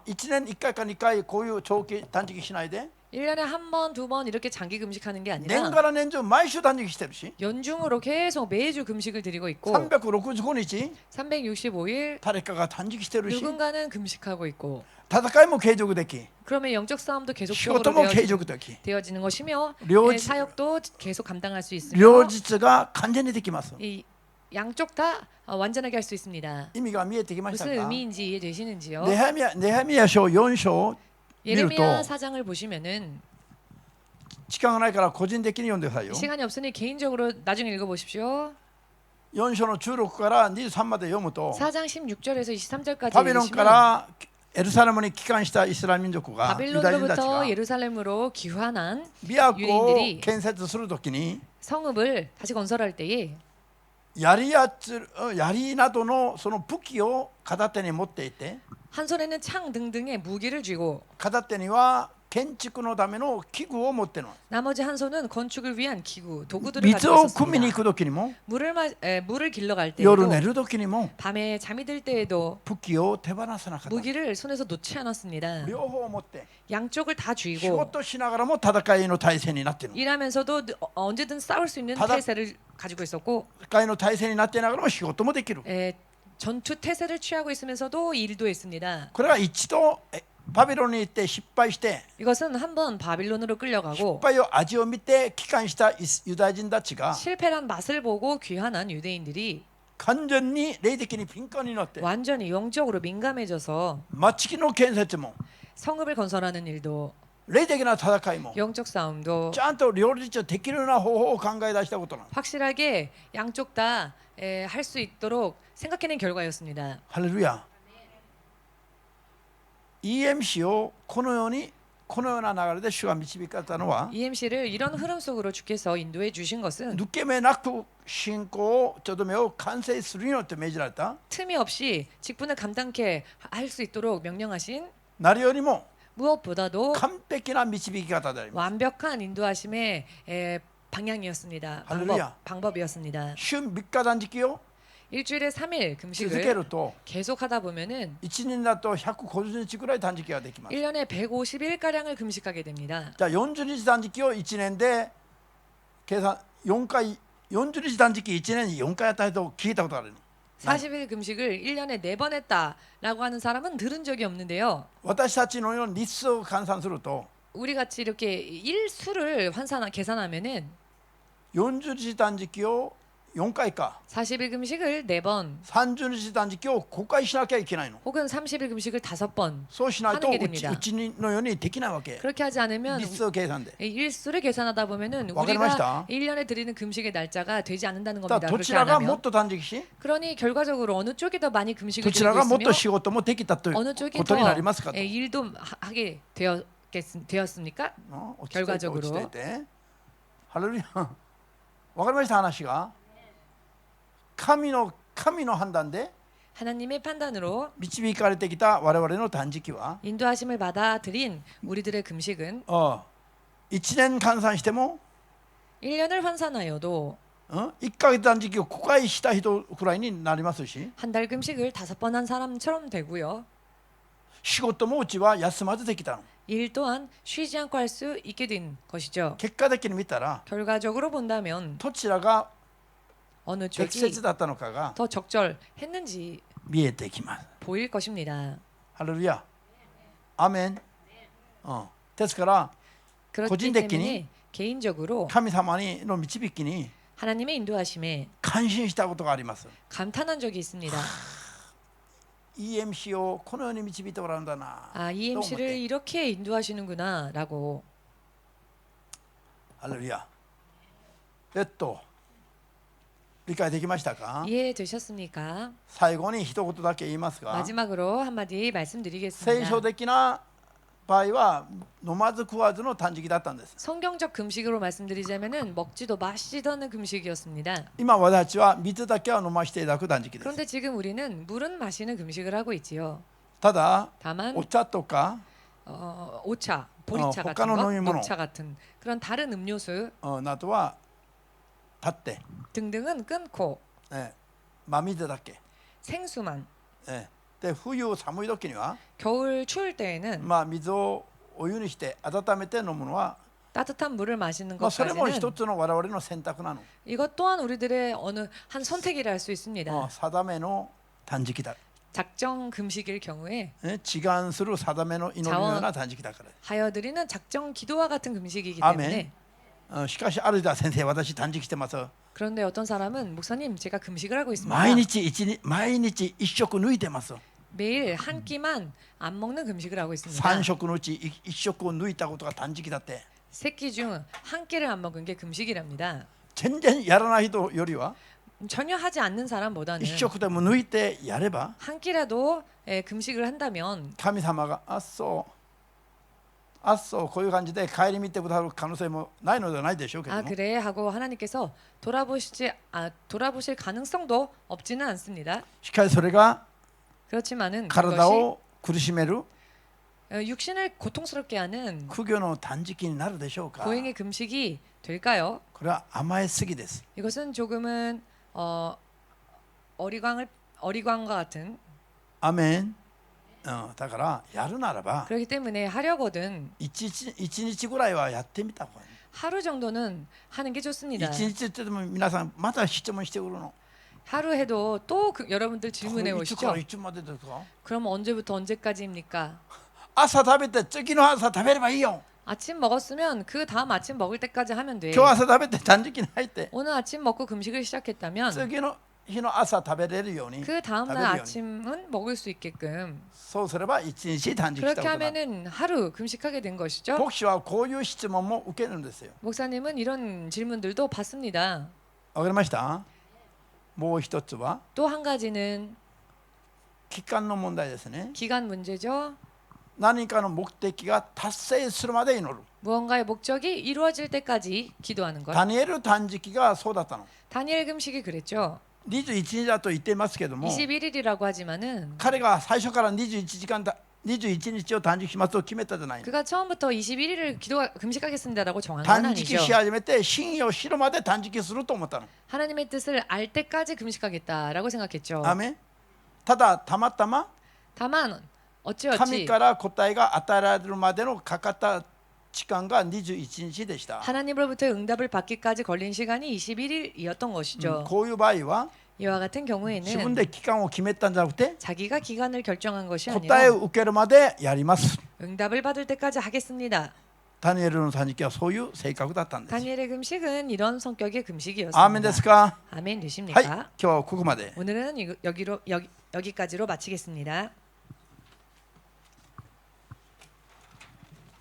1年1回か2回こういう長期断食しないで 1년에 한 번, 두 번 이렇게 장기 금식하는 게 年 아니라 から年中毎週断食してるし 연중으로 계속 매주 금식을 드리고 있고 365日 365일 誰かが断食してるし 누군가는 금식하고 있고 戦いも継続でき 그러면 영적 싸움도 仕 계속적으로 事も継続でき 되어지는 것이며 료지- 사역도 계속 감당할 수 있으며 両日が完全にできます。 이 양쪽 다 완전하게 할 수 있습니다. 意味が見えてきました 무슨 か？ 의미인지 이해되시는지요? ネヘミヤ書4章見ると 예레미야 사장을 보시면은 時間がないから個人的に読んでくださいよ。 시간이 없으니 개인적으로 나중에 읽어보십시오. 4章の16から23まで読むと 4장 16절에서 23절까지 バビロンか 읽으시면 らエルサレムに帰還したイスラム民族がユダヤ人たち 바빌론으로부터 が 예루살렘으로 귀환한 都を 유대인들이 建設するときに 성읍을 다시 건설할 때에 槍などのその武器を片手に持っていて 한 손에는 창 등등의 무기를 쥐고 片手には建築のための器具を持っている。 나머지 한 손은 건축을 위한 기구, 도구들을 水 가지고 を汲みに 있었습니다. 行く時にも 물을 길러 갈 夜 때에도 寝る時にも 밤에 잠이 들 때에도 武器を手放さなかった。 무기를 손에서 놓지 않았습니다. 両方持って 양쪽을 다 仕 쥐고 事しながらも戦いの体制になっている。 일하면서도 언제든 싸울 수 있는 바다- 태세를 가지고 있었고 戦いの体制になっていながらも仕事もできる。 전투 태세를 취하고 있으면서도 일도 했습니다. これが一度バビロンに行って失敗して 이것은 한번 바빌론으로 失 끌려가고 敗を味を見て帰還したユダヤ人たちが 실패란 맛을 보고 귀환한 유대인들이 完全に霊的に敏感になって 완전히 영적으로 민감해져서 町の建設も 성읍을 건설하는 일도 霊的な戦いも 영적 싸움도 ちゃんと両立できるような方法を考え出したことなんです。 확실하게 양쪽 다 할 수 있도록 생각해낸 결과였습니다. ハレルヤ。EMC をこのような流れで主が導かれたのは EMC를 이런 흐름 속으로 주께서 인도해 주신 것은 抜け目なく信仰をとどめを完成するようにと命じられた。 틈이 없이 직분을 감당케 할 수 있도록 명령하신 何よりも 무엇보다도 完璧な導き方であります。 완벽한 인도하심의 방향이었습니다. 할렐루야. 방법이었습니다. 週3日断食を 일주일에 3일 続け 금식을 ると 계속하다 보면은 1年だと150日くらい断食ができます。 1년에 150일가량을 금식하게 됩니다. じゃあ40日断食を1年で計算4回40日断食1年に4回やった人聞いたことあるの。 40일 금식을 1년에 4번 했다라고 하는 사람은 들은 적이 없는데요. 私たちのように日数を換算すると 우리 같이 이렇게 일수를 계산하면은 40日断食を4回か 40일 금식을 4번 30日断食を5回しなきゃいけないの。 혹은 30일 금식을 5번 そうしないと 하는 게 うち 됩니다. うちのようにできないわけ。 그렇게 하지 않으면 日数計算で。 이 일수를 계산하다 보면은 わかりました 우리가 1년에 드리는 금식의 날짜가 되지 않는다는 だか 겁니다. らど 그렇게 ちら 안 がもっ 하면 と断食し 그러니 결과적으로 어느 쪽이 더 많이 금식을 どちら 드리고 がもっ 있으며 と仕事もできたという 어느 쪽이 ことになりますか 더 と。 일도 하게 되었습니까? 落ち着いて 결과적으로 落ち着いて。ハレルヤ。わかりました話が。神の判断で 하나님의 판단으로 導かれてきた我々の断食は 인도하심을 받아 드린 우리들의 금식은 1年換算しても 1년을 환산하여도 1ヶ月断食を5回した人くらいになりますし 한 달 금식을 5번 한 사람처럼 되고요. 仕事もうちは休まずできたの。 일 또한 쉬지 않고 할 수 있게 된 것이죠. 結果的に見たら 결과적으로 본다면 どちらが 어느 適 쪽이 切だったのかが 더 적절했는지 見えてきます。 보일 것입니다. ハレルヤ。アメン。ですから 그렇기 고진됐기니? 때문에 개인적으로 神様の導きに 하나님의 인도하심에 感心したことがあります。 감탄한 적이 있습니다. EMC をこのように導いておられるんだな。 아, EMC를 이렇게 인도하시는구나라고. ハレルヤ。理解できましたか？ 이해되셨습니까? 最後に一言だけ言いますが、 마지막으로 한마디 聖 말씀드리겠습니다. 書的な場合は飲まず食わずの断食だったんです。 성경적 금식으로 말씀드리자면은 먹지도 마시던 금식이었습니다. 今私たちは水だけは飲ませていただく断食です。 그런데 지금 우리는 물은 마시는 금식을 하고 있지요. ただ 다만 お茶とか 오차, 보리차 같은 헛간을 것, 넣으면 녹차 같은 그런 다른 음료수 などは立って、 등등은 끊고 真水だけ。 생수만. で冬寒い時には、 겨울 추울 때에는 水をお湯にして温めて飲むのは、 따뜻한 물을 마시는 それも一 것까지는 つの我々の選択なの。 이것 또한 우리들의 어느 한 선택이라 할 수 있습니다. 定めの断食だ。 작정 금식일 경우에 志願する定めの祈りのような断食だから。 하여 드리는 작정 기도와 같은 금식이기 아멘. 때문에 しかしある人は先生私断食してます。 그런데 어떤 사람은 목사님 제가 금식을 하고 있습니다. 毎日一食抜いてます。 매일 한 끼만 안 먹는 금식을 하고 있습니다. 3食のうち1食を抜いたことが断食だって。 세 끼 중 한 끼를 안 먹은 게 금식이랍니다. 全然やらない人よりは 전혀 하지 않는 사람보다는 1食でも抜いてやれば 한 끼라도 금식을 한다면 神様があっそうこういう感じで顧みてくださる可能性もないのではないでしょうけど 아 も 그래 하고 하나님께서 돌아보실 가능성도 없지는 않습니다. しかしそれが 그렇지만은 体 그것이 を苦しめる 육신을 고통스럽게 하는 苦行の断食になるでしょうか。 고행의 금식이 될까요? これは甘えすぎです。 이것은 조금은 어리광과 같은 アメン。だからやるならば 그렇기 때문에 하려거든 1日ぐらいはやってみた方がいい。 하루 정도는 하는 게 좋습니다. 1日ってでも皆さんまた質問してくるの。 하루 해도 또 여러분들 질문해 いつから 오시죠. いつまでですか。 그럼 언제부터 언제까지입니까? 朝食べて次の朝食べればいいよ。 아침 먹었으면 그 다음 아침 먹을 때까지 하면 돼. 今日朝食べて断食に入って 오늘 아침 먹고 금식을 시작했다면 次の日の朝食べれるように 그 다음 날 食べるように 아침은 먹을 수 있게끔 そうすれば1日断食した 그렇게 ことになる。 하면은 하루 금식하게 된 것이죠. 牧師はこういう質問も受けるんですよ。 목사님은 이런 질문들도 받습니다. わかりました？もう一つは 또 한 가지는 期間の問題ですね。 기간 문제죠. 何かの目的が達成するまで祈る。 무언가의 목적이 이루어질 때까지 기도하는 것. ダニエル断食がそうだったの。 다니엘 금식이 그랬죠. 21日だと言っていますけども、 21일이라고 하지만은 彼が最初から21日を断食しますと決めたじゃないの。 그가 처음부터 21일을 금식하겠습니다라고 정한 건 断食 아니죠. し始めて真意を知るまで断食すると思ったの。 하나님의 뜻을 알 때까지 금식하겠다라고 생각했죠. アメン。ただたまたま 다만 神 어찌어찌 から答えが与えられるまでのかかった時間が21日でした。 하나님으로부터 응답을 받기까지 걸린 시간이 21일이었던 것이죠. こういう場合は 이와 같은 自分 경우에는 で期間を決めたんじゃなくて 자기가 기간을 결정한 것이 答 아니라 えを受けるまでやります。 응답을 받을 때까지 하겠습니다. ダニエルの断食はそういう性格だったんです。 다니엘의 금식은 이런 성격의 금식이었습니다. アーメンですか？ 아멘 はい、 되십니까? 今日はここまで。 오늘은 여기까지로 마치겠습니다.